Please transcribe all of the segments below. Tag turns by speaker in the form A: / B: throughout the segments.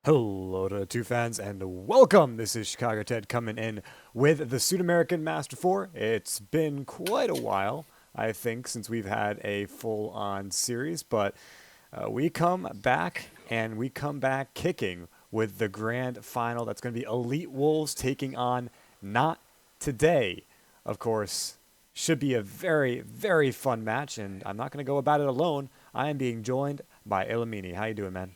A: Hello to two fans and welcome. This is Chicago Ted coming in with the Sudamerican Master 4. It's been quite a while, I think, since we've had a full-on series, but we come back and we come back kicking with the grand final. That's going to be Elite Wolves taking on Not Today. Of course, should be a very, very fun match, and I'm not going to go about it alone. I am being joined by Elamini. How you doing, man?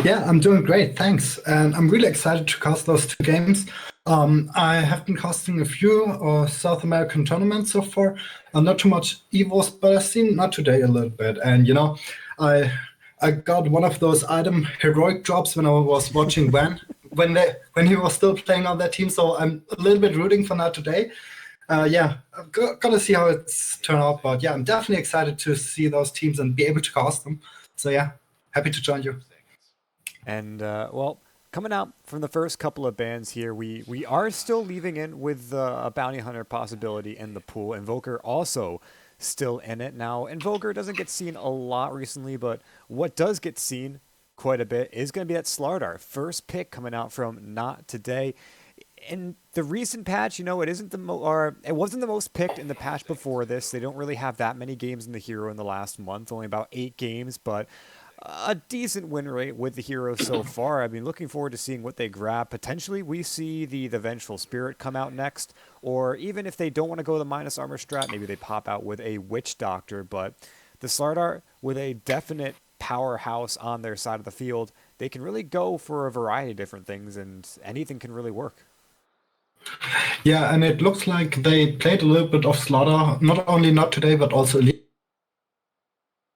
B: Yeah, I'm doing great, thanks. And I'm really excited to cast those two games. I have been casting a few South American tournaments so far. Not too much Evos, but I've seen Not Today a little bit. And I I got one of those item heroic drops when I was watching when he was still playing on that team. So I'm a little bit rooting for Not Today. Yeah, I've got to see how it's turned out. But yeah, I'm definitely excited to see those teams and be able to cast them. So yeah, happy to join you.
A: And well, coming out from the first couple of bands here, we are still leaving in with a bounty hunter possibility in the pool. Invoker also still in it. Now, Invoker doesn't get seen a lot recently, but what does get seen quite a bit is going to be that Slardar. First pick coming out from Not Today. In the recent patch, it isn't or it wasn't the most picked in the patch before this. They don't really have that many games in the hero in the last month, only about 8 games, but a decent win rate with the hero so far. I mean, looking forward to seeing what they grab. Potentially, we see the Vengeful Spirit come out next, or even if they don't want to go the minus armor strat, maybe they pop out with a Witch Doctor. But the Slardar, with a definite powerhouse on their side of the field, they can really go for a variety of different things, and anything can really work.
B: Yeah, and it looks like they played a little bit of Slaughter, not only Not Today, but also Elite.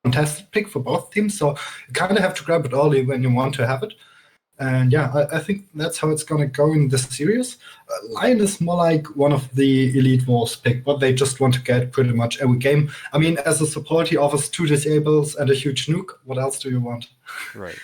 B: Fantastic pick for both teams, so you kind of have to grab it early when you want to have it. And yeah, I think that's how it's going to go in this series. Lion is more like one of the Elite Wolves pick, but they just want to get pretty much every game. I mean, as a support, he offers 2 disables and a huge nuke. What else do you want?
A: Right.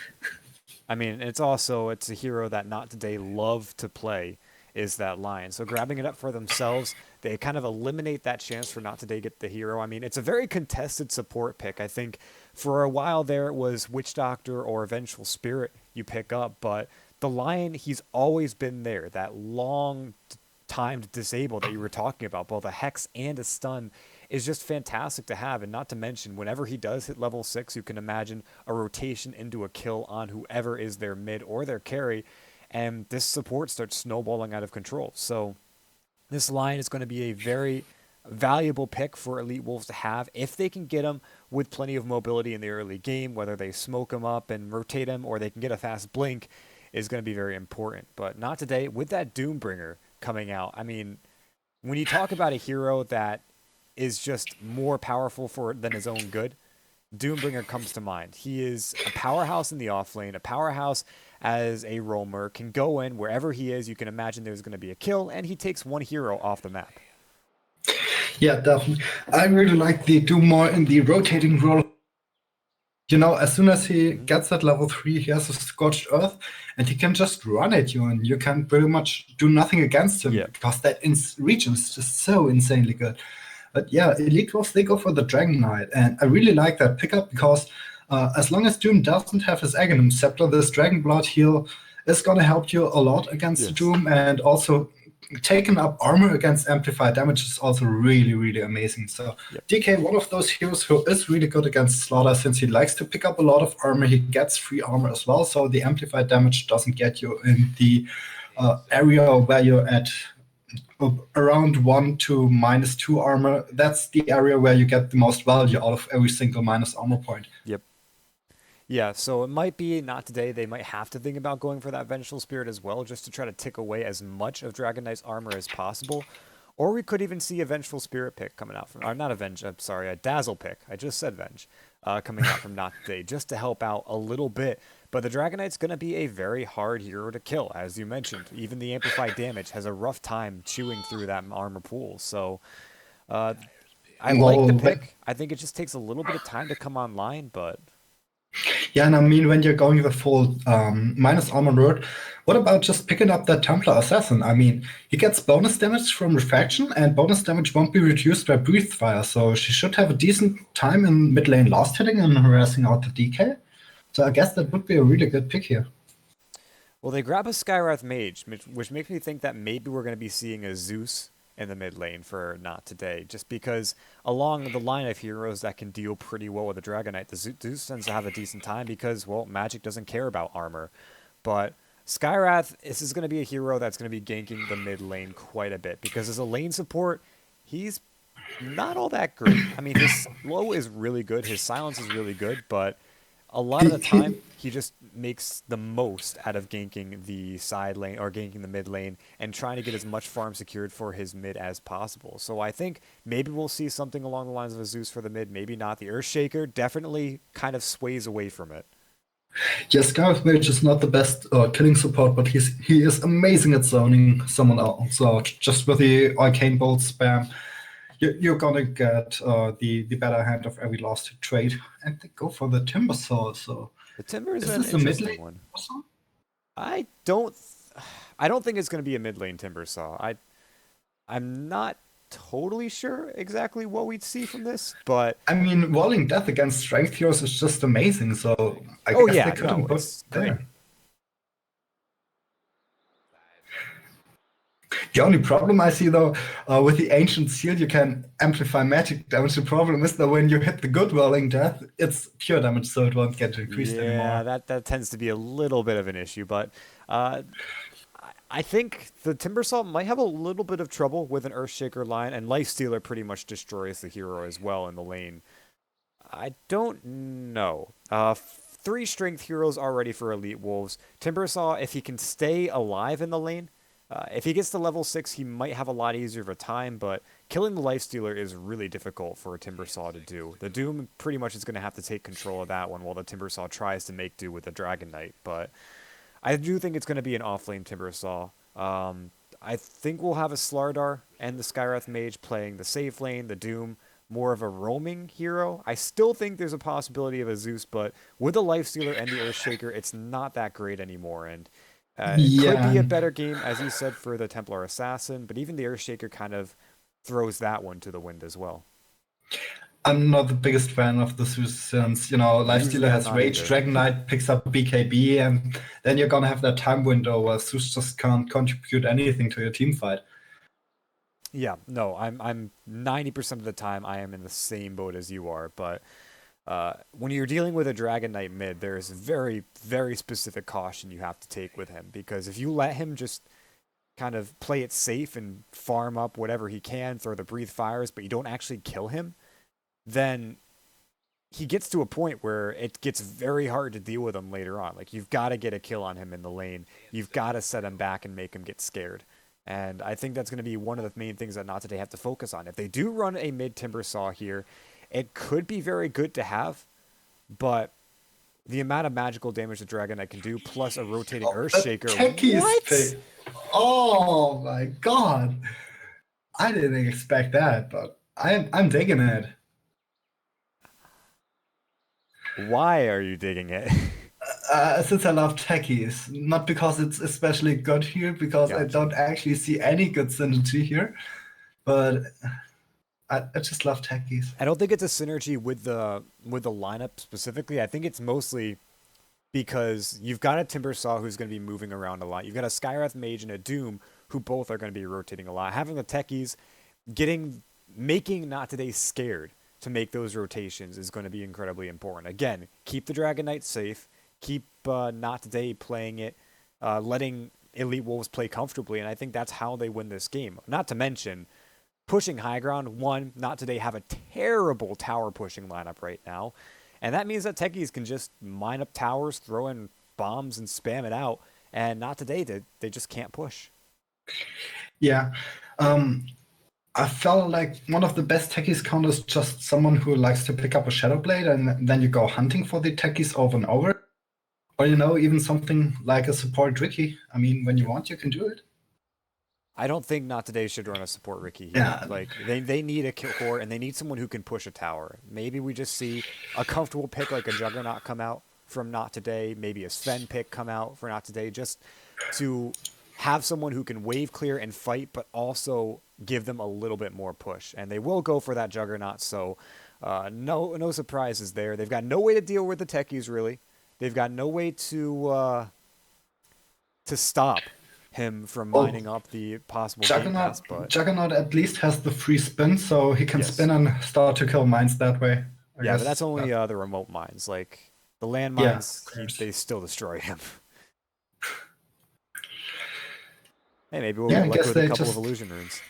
A: I mean, it's a hero that Not Today love to play, is that Lion. So grabbing it up for themselves, they kind of eliminate that chance for Not Today to get the hero. I mean, it's a very contested support pick. I think for a while there it was Witch Doctor or Vengeful Spirit you pick up, but the Lion, he's always been there. That long timed disable that you were talking about, both a Hex and a Stun, is just fantastic to have. And not to mention, whenever he does hit level 6, you can imagine a rotation into a kill on whoever is their mid or their carry, and this support starts snowballing out of control. So this Lion is going to be a very valuable pick for Elite Wolves to have if they can get him with plenty of mobility in the early game. Whether they smoke him up and rotate him or they can get a fast blink is going to be very important. But Not Today, with that Doombringer coming out, I mean, when you talk about a hero that is just more powerful than his own good, Doombringer comes to mind. He is a powerhouse in the offlane, a powerhouse as a roamer, can go in wherever he is. You can imagine there's going to be a kill, and he takes one hero off the map.
B: Yeah, definitely. I really like the Doom more in the rotating role. As soon as he gets that level 3, he has a Scorched Earth, and he can just run at you, and you can pretty much do nothing against him, because that region is just so insanely good. But yeah, Elite Wolves, they go for the Dragon Knight, and I really like that pickup because as long as Doom doesn't have his Aghanim Scepter, this Dragon Blood heal is going to help you a lot against Doom, and also taking up armor against amplified damage is also really, really amazing. So DK, one of those heroes who is really good against Slaughter, since he likes to pick up a lot of armor, he gets free armor as well, so the amplified damage doesn't get you in the area where you're at around 1 to -2 armor. That's the area where you get the most value out of every single minus armor point.
A: Yep. Yeah, so it might be Not Today. They might have to think about going for that Vengeful Spirit as well, just to try to tick away as much of Dragon Knight's armor as possible. Or we could even see a Vengeful Spirit pick coming out from, or not a Venge, I'm sorry, a Dazzle pick. I just said Venge, coming out from Not Today, just to help out a little bit. But the Dragon Knight's going to be a very hard hero to kill, as you mentioned. Even the amplified damage has a rough time chewing through that armor pool. So I like the pick. I think it just takes a little bit of time to come online, but
B: yeah, and I mean, when you're going the full minus armor road, what about just picking up that Templar Assassin? I mean, he gets bonus damage from Refraction, and bonus damage won't be reduced by Breathe Fire, so she should have a decent time in mid lane last hitting and harassing out the DK. So I guess that would be a really good pick here.
A: Well, they grab a Skywrath Mage, which makes me think that maybe we're going to be seeing a Zeus in the mid lane for not today, just because along the line of heroes that can deal pretty well with the Dragon Knight, the Zeus tends to have a decent time because, well, Magic doesn't care about armor. But Skywrath, this is going to be a hero that's going to be ganking the mid lane quite a bit because as a lane support, he's not all that great. I mean, his slow is really good, his silence is really good, but a lot of the time
B: He
A: he just makes the most out of ganking the side lane or ganking the mid lane and trying to get as much farm secured for his mid as possible. So I think maybe we'll see something along the lines of a Zeus for the mid, maybe not. The Earthshaker definitely kind of sways away from it.
B: Yes, Gareth Mage is not the best killing support, but he is amazing at zoning someone else out. Just with the arcane bolt spam, you're gonna get the better hand of every last hit trade, and they go for the Timber Saw. So
A: The Timber is
B: is
A: an
B: this a mid
A: interesting
B: lane
A: one.
B: also?
A: I don't I don't think it's going to be a mid lane Timber Saw. I'm not totally sure exactly what we'd see from this, but
B: I mean, rolling death against strength heroes is just amazing. So I
A: oh
B: guess they
A: yeah, no,
B: couldn't put
A: it's great.
B: there. The only problem I see though, with the ancient seal, you can amplify magic damage. The problem is that when you hit the good rolling death, it's pure damage, so it won't get increased
A: Yeah,
B: anymore.
A: that tends to be a little bit of an issue, but uh, I think the Timbersaw might have a little bit of trouble with an Earthshaker line, and Lifestealer pretty much destroys the hero as well in the lane. I don't know. Three strength heroes already for Elite Wolves. Timbersaw, if he can stay alive in the lane, if he gets to level 6, he might have a lot easier of a time, but killing the Lifestealer is really difficult for a Timbersaw to do. The Doom pretty much is going to have to take control of that one while the Timbersaw tries to make do with the Dragon Knight, but I do think it's going to be an off-lane Timbersaw. I think we'll have a Slardar and the Skywrath Mage playing the safe lane, the Doom, more of a roaming hero. I still think there's a possibility of a Zeus, but with the Lifestealer and the Earthshaker, it's not that great anymore. And it could
B: Yeah,
A: be a
B: and
A: better game, as you said, for the Templar Assassin, but even the Earthshaker kind of throws that one to the wind as well.
B: I'm not the biggest fan of the Zeus since,
A: Usually
B: Lifestealer
A: I'm
B: has
A: not
B: Rage,
A: either.
B: Dragon Knight picks up BKB, and then you're gonna have that time window where Zeus just can't contribute anything to your team fight.
A: Yeah, no, I'm 90% of the time I am in the same boat as you are, but when you're dealing with a Dragon Knight mid, there's very, very specific caution you have to take with him because if you let him just kind of play it safe and farm up whatever he can, throw the breathe fires, but you don't actually kill him, then he gets to a point where it gets very hard to deal with him later on. Like you've got to get a kill on him in the lane. You've got to set him back and make him get scared. And I think that's going to be one of the main things that Not Today have to focus on. If they do run a mid Timber Saw here, it could be very good to have, but the amount of magical damage the Dragon Knight can do, plus a rotating
B: Oh, a
A: Earthshaker.
B: Techies
A: What?
B: pick. Oh my god. I didn't expect that, but I'm digging it.
A: Why are you digging it?
B: Since I love techies, not because it's especially good here, because I
A: Gotcha.
B: don't actually see any good synergy here, but I just love techies.
A: I don't think it's a synergy with the lineup specifically. I think it's mostly because you've got a Timbersaw who's going to be moving around a lot. You've got a Skywrath Mage and a Doom who both are going to be rotating a lot. Having the Techies making Not Today scared to make those rotations is going to be incredibly important. Again, keep the Dragon Knight safe. Keep Not Today playing it, letting Elite Wolves play comfortably, and I think that's how they win this game. Not to mention pushing high ground. One, Not Today have a terrible tower pushing lineup right now, and that means that Techies can just mine up towers, throw in bombs, and spam it out. And Not Today, they just can't push.
B: Yeah. Um, I felt like one of the best techies counters is just someone who likes to pick up a Shadow Blade and then you go hunting for the techies over and over. Or, even something like a support Ricky. I mean, when you want, you can do it.
A: I don't think Not Today should run a support Ricky here.
B: Yeah.
A: Like they need a kill core and they need someone who can push a tower. Maybe we just see a comfortable pick like a Juggernaut come out from Not Today. Maybe a Sven pick come out for Not Today, just to have someone who can wave clear and fight, but also give them a little bit more push. And they will go for that Juggernaut. So no surprises there. They've got no way to deal with the techies really. They've got no way to to stop him from
B: Oh,
A: mining up the possible game
B: Juggernaut,
A: pass, but
B: Juggernaut at least has the free spin, so he can
A: yes.
B: spin and start to kill mines that way. I
A: Yeah, but that's
B: guess.
A: only the remote mines. Like the
B: Yeah, of
A: landmines,
B: course.
A: they still destroy him. Hey, maybe we'll
B: Yeah,
A: get
B: I
A: lucky
B: guess
A: with a
B: they
A: couple of
B: just.
A: illusion runes.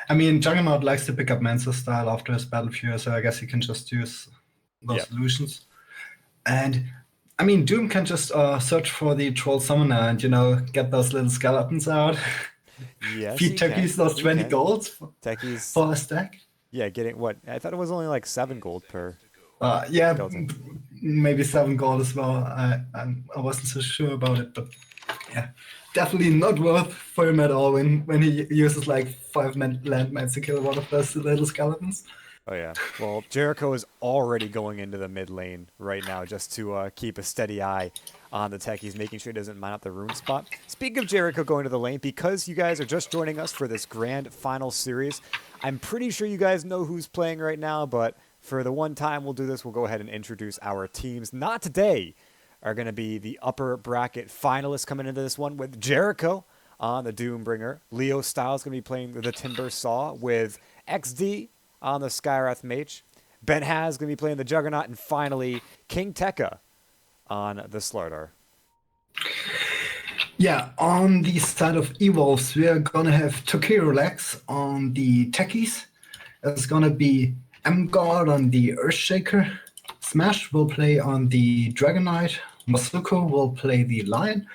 B: I mean, Juggernaut likes to pick up Mansa style after his Battle Fury, so I guess he can just use
A: Yeah.
B: those illusions. And I mean, Doom can just search for the Troll Summoner and, get those little skeletons out.
A: Yes,
B: Feed
A: he can.
B: Techies those
A: He
B: 20
A: can.
B: golds
A: Techies,
B: for a stack.
A: yeah, getting what? I thought it was only like 7 gold per
B: Yeah,
A: skeleton.
B: maybe 7 gold as well. I wasn't so sure about it, but yeah, definitely not worth for him at all when he uses like 5 landmines to kill one of those little skeletons.
A: Oh yeah. Well, Jericho is already going into the mid lane right now just to keep a steady eye on the Techies, making sure he doesn't mine up the rune spot. Speaking of Jericho going to the lane, because you guys are just joining us for this grand final series, I'm pretty sure you guys know who's playing right now, but for the one time we'll do this, we'll go ahead and introduce our teams. Not today are going to be the upper bracket finalists coming into this one with Jericho on the Doombringer. Leo Styles going to be playing the Timber Saw with XD on the Skywrath Mage. Ben Has going to be playing the Juggernaut, and finally King Tekka on the Slardar.
B: Yeah, on the side of Evolves, we're gonna have Tokiro Lex on the Techies. It's gonna be Mgard on the Earthshaker. Smash will play on the Dragon Knight. Masuko will play the Lion.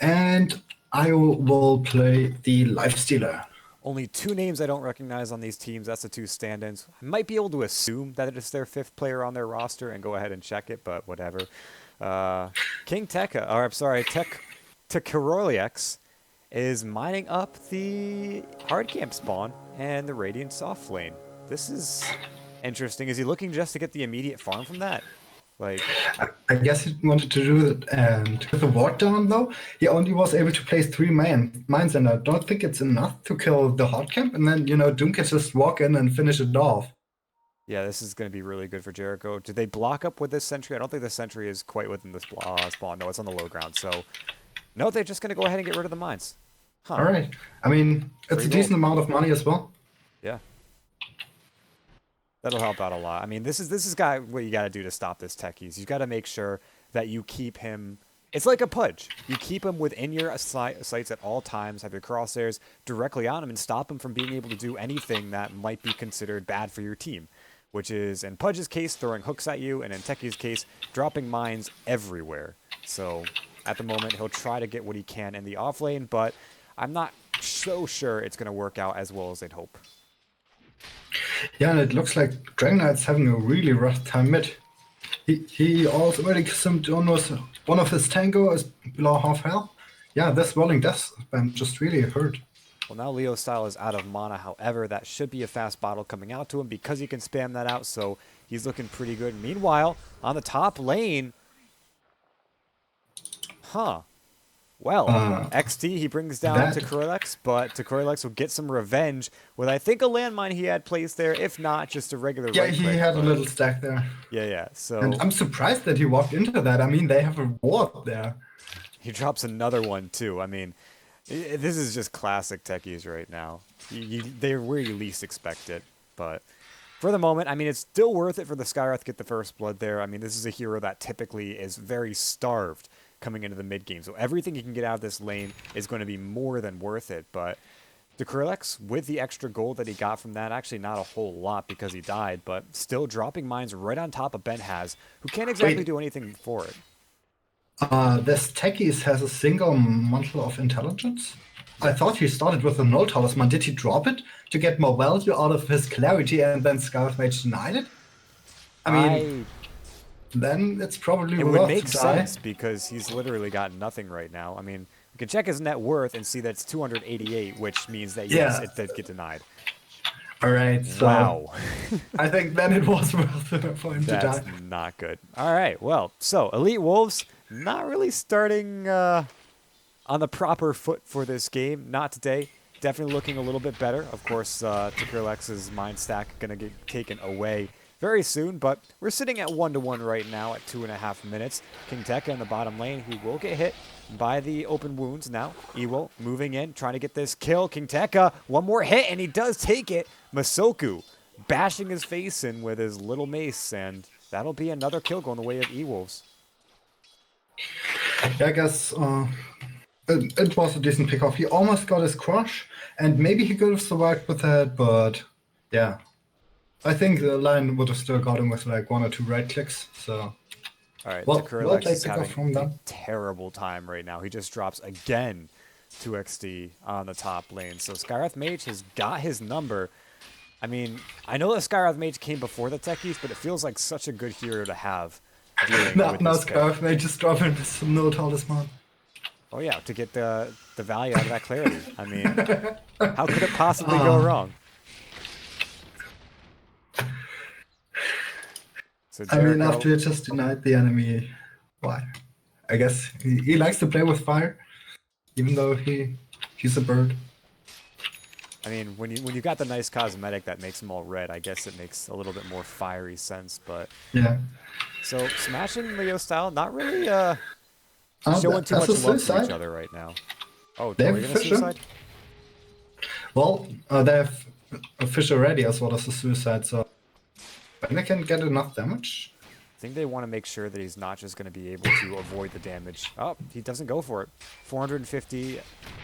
B: And Io will play the Lifestealer.
A: Only 2 names I don't recognize on these teams. That's the 2 stand-ins. I might be able to assume that it's their 5th player on their roster and go ahead and check it, but whatever. King Tekka, or I'm sorry, Tekiroliax is mining up the hard camp spawn and the Radiant soft lane. This is interesting. Is he looking just to get the immediate farm from that? Like,
B: I guess he wanted to do it, and with the ward down, though, he only was able to place 3 mines, and I don't think it's enough to kill the hard camp, and then, Doom can just walk in and finish it off.
A: yeah, this is going to be really good for Jericho. Did they block up with this sentry? I don't think the sentry is quite within the spawn. No, it's on the low ground. So, no, they're just going to go ahead and get rid of the mines. Huh.
B: All right. I mean, it's
A: Free
B: a
A: gold.
B: decent amount of money as well.
A: Yeah. That'll help out a lot. I mean, this is what you got to do to stop this Techies. You got to make sure that you keep him. It's like a pudge. You keep him within your sights at all times. Have your crosshairs directly on him and stop him from being able to do anything that might be considered bad for your team. Which is, in Pudge's case, throwing hooks at you, and in Techies' case, dropping mines everywhere. So, at the moment, he'll try to get what he can in the off lane, but I'm not so sure it's going to work out as well as they'd hope.
B: Yeah, and it looks like Dragon Knight's having a really rough time mid. He also already consumed almost one of his tango is below half health. Yeah, this rolling death spam just really hurt.
A: Well, now Leo Style is out of mana. However, that should be a fast bottle coming out to him because he can spam that out, so he's looking pretty good. Meanwhile, on the top lane... Well, XT he brings down to Tekorilex, but Tekorilex will get some revenge with, I think, a landmine he had placed there. If not, just a regular
B: Yeah,
A: right
B: he
A: click,
B: had a
A: but-
B: little stack there.
A: Yeah, so...
B: And I'm surprised that he walked into that. I mean, they have a ward there.
A: He drops another one, too. I mean, this is just classic Techies right now. They're where you least expect it. But for the moment, I mean, it's still worth it for the Skywrath to get the first blood there. I mean, this is a hero that typically is very starved coming into the mid game. So everything he can get out of this lane is going to be more than worth it. But Tekorilex, with the extra gold that he got from that, actually not a whole lot because he died, but still dropping mines right on top of Ben Has, who can't exactly do anything for it.
B: This Techies has a single mantle of intelligence. I thought he started with a null talisman. Did he drop it to get more value out of his clarity and then Scarlet Mage denied it? I mean, then it's probably
A: it
B: worth
A: would make
B: to die.
A: sense because he's literally got nothing right now. I mean, you can check his net worth and see that it's 288, which means that yes, it did get denied.
B: All right. So
A: wow.
B: I think then it was worth it for him to die.
A: That's not good. All right. Well, so Elite Wolves not really starting on the proper foot for this game. Not today. Definitely looking a little bit better. Of course, Tekirilex's mind stack going to get taken away very soon, but we're sitting at 1-1 right now at 2.5 minutes. King Tekka in the bottom lane, who will get hit by the open wounds now. Iwo moving in, trying to get this kill. King Tekka, one more hit, and he does take it. Masoku bashing his face in with his little mace, and that'll be another kill going the way of E-Wolves.
B: Yeah, I guess it was a decent pickoff. He almost got his crush, and maybe he could have survived with that, but yeah. I think the line would have still got him with like 1 or 2 right clicks, so...
A: All right,
B: well
A: Takuralex is
B: played pickoff from
A: having a
B: them.
A: terrible time right now. He just drops again 2XD on the top lane. So Skywrath Mage has got his number. I mean, I know that Skywrath Mage came before the Techies, but it feels like such a good hero to have dealing
B: Now
A: with this
B: Skywrath Mage just dropping some no talisman.
A: Oh yeah, to get the value out of that clarity. I mean, how could it possibly go wrong? So
B: I mean, after he just denied the enemy, why? I guess he likes to play with fire, even though he's a bird.
A: I mean, when you got the nice cosmetic that makes them all red, I guess it makes a little bit more fiery sense. But
B: yeah.
A: So smashing Leo style, not really showing too much love for each other right now. Oh,
B: they
A: are you gonna suicide?
B: Well, they have a fish already as well as a suicide, so when they can get enough damage.
A: I think they want to make sure that he's not just going to be able to avoid the damage. Oh, he doesn't go for it. 450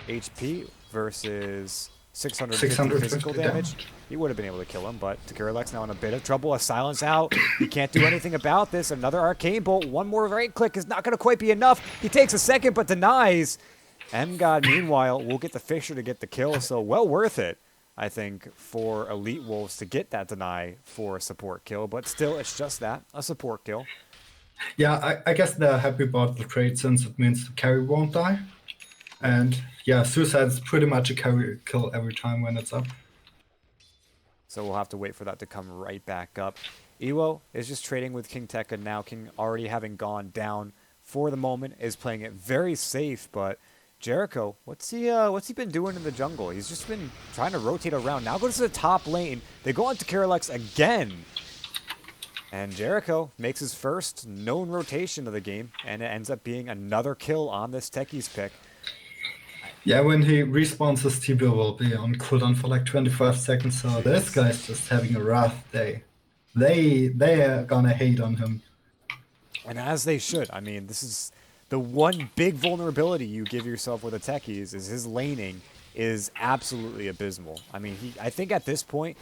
A: HP versus 650 physical damage. He would have been able to kill him, but Takuralex now in a bit of trouble. A silence out. He can't do anything about this. Another arcane bolt. One more right click is not going to quite be enough. He takes a second, but denies. M-God, meanwhile, will get the Fisher to get the kill, so well worth it, I think, for Elite Wolves to get that deny for a support kill. But still, it's just that, a support kill.
B: Yeah, I guess they're happy about the trade since it means the carry won't die. And yeah, suicide is pretty much a carry kill every time when it's up.
A: So we'll have to wait for that to come right back up. Iwo is just trading with King Tekka now. King already having gone down for the moment, is playing it very safe, but Jericho, what's he been doing in the jungle? He's just been trying to rotate around. Now goes to the top lane. They go on to Takuralex again. And Jericho makes his first known rotation of the game, and it ends up being another kill on this Techies pick.
B: Yeah, when he respawns, his TP will be on cooldown for like 25 seconds, so this guy's just having a rough day. They are gonna hate on him.
A: And as they should. I mean, this is the one big vulnerability you give yourself with the Techies is his laning is absolutely abysmal. I mean, I think at this point,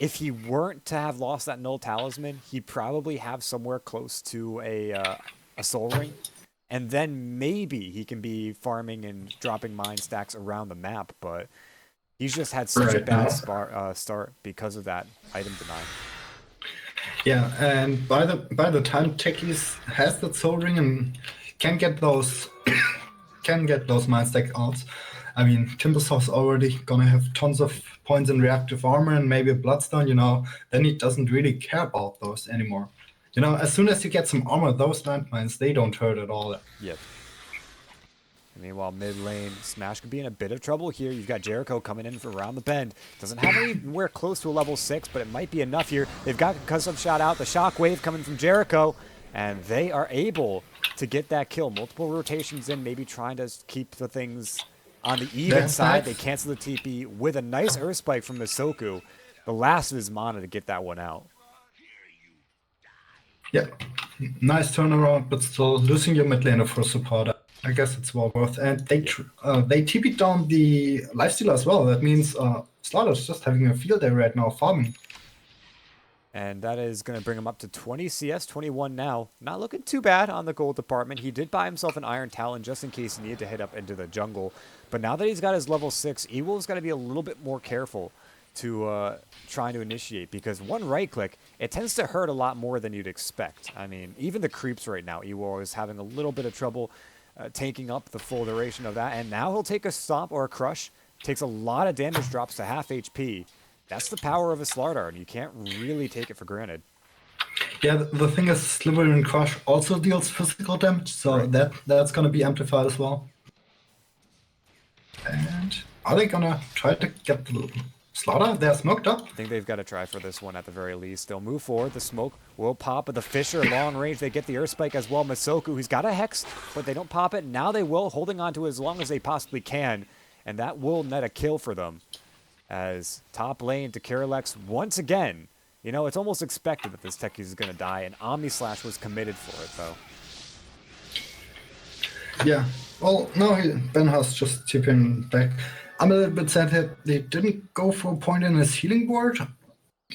A: if he weren't to have lost that null talisman, he'd probably have somewhere close to a soul ring. And then maybe he can be farming and dropping mine stacks around the map, but he's just had such a bad start because of that item deny.
B: Yeah, and by the time Techies has that soul ring and can get those mine stack outs, I mean, Timbersaw's already gonna have tons of points in reactive armor and maybe a bloodstone, then he doesn't really care about those anymore. As soon as you get some armor, those landmines, they don't hurt at all.
A: Yep. Meanwhile, mid lane, Smash could be in a bit of trouble here. You've got Jericho coming in from around the bend. Doesn't have anywhere close to a level 6, but it might be enough here. They've got concussive shot out, the shockwave coming from Jericho, and they are able to get that kill. Multiple rotations in, maybe trying to keep the things on the even side. They cancel the TP with a nice Earth Spike from Masoku, the last of his mana to get that one out.
B: Yeah, nice turnaround, but still losing your mid laner for support. I guess it's well worth. And they TP'd down the lifestealer as well. That means Slaughter's just having a field day right now, farming.
A: And that is going to bring him up to 20 CS, 21 now. Not looking too bad on the gold department. He did buy himself an Iron Talon just in case he needed to hit up into the jungle. But now that he's got his level 6, Ewol's got to be a little bit more careful to trying to initiate, because one right click, it tends to hurt a lot more than you'd expect. I mean, even the creeps right now, Ewol is having a little bit of trouble taking up the full duration of that. And now he'll take a stomp or a crush, takes a lot of damage, drops to half HP. That's the power of a Slardar, and you can't really take it for granted.
B: Yeah, the thing is, Slivering Crush also deals physical damage, so
A: right.
B: that's going to be amplified as well. And are they going to try to get the Slaughter, they're smoked up.
A: I think they've got to try for this one at the very least. They'll move forward. The smoke will pop, but the Fisher long range. They get the Earth Spike as well. Masoku, he's got a Hex, but they don't pop it. Now they will, holding on to it as long as they possibly can, and that will net a kill for them. As top lane to Kirilex once again. You know, it's almost expected that this Techies is going to die, and Omni Slash was committed for it, though.
B: Yeah. Well, no, Ben has just tipping back. I'm a little bit sad that they didn't go for a point in his healing ward.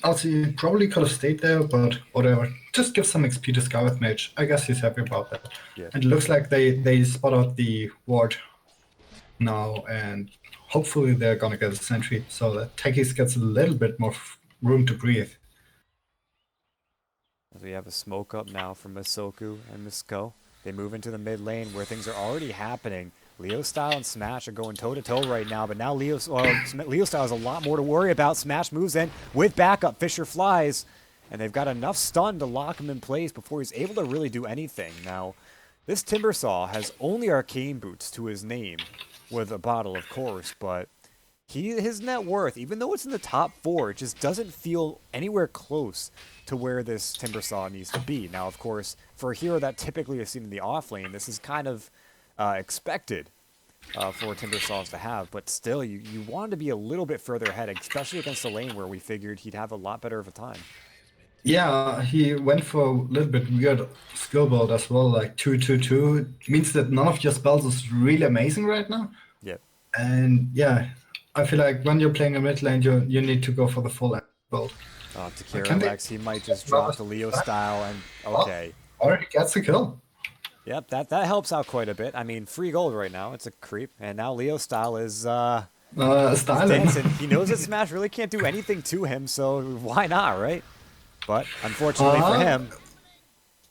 B: Also, he probably could have stayed there, but whatever. Just give some XP to Scarlet Mage. I guess he's happy about that.
A: Yeah.
B: And it looks like they spot out the ward now, and hopefully they're gonna get a sentry so that Techies gets a little bit more room to breathe.
A: As we have a smoke up now from Masoku and Misko. They move into the mid lane where things are already happening. Leo Style and Smash are going toe-to-toe right now, but now Leo Style has a lot more to worry about. Smash moves in with backup. Fisher flies, and they've got enough stun to lock him in place before he's able to really do anything. Now, this Timbersaw has only Arcane Boots to his name, with a bottle, of course, but his net worth, even though it's in the top 4, it just doesn't feel anywhere close to where this Timbersaw needs to be. Now, of course, for a hero that typically is seen in the off lane, this is kind of expected for Timbersaws to have, but still, you want to be a little bit further ahead, especially against a lane where we figured he'd have a lot better of a time.
B: Yeah, he went for a little bit weird skill build as well, like 2-2-2. It means that none of your spells is really amazing right now.
A: Yep.
B: And yeah, I feel like when you're playing a mid lane, you need to go for the full build.
A: To Kirilex, he might just drop the Leo Style, and okay.
B: Or he gets a kill.
A: Yep, that helps out quite a bit. I mean, free gold right now. It's a creep. And now Leo Style is dancing. He knows that Smash really can't do anything to him, so why not, right? But unfortunately for him,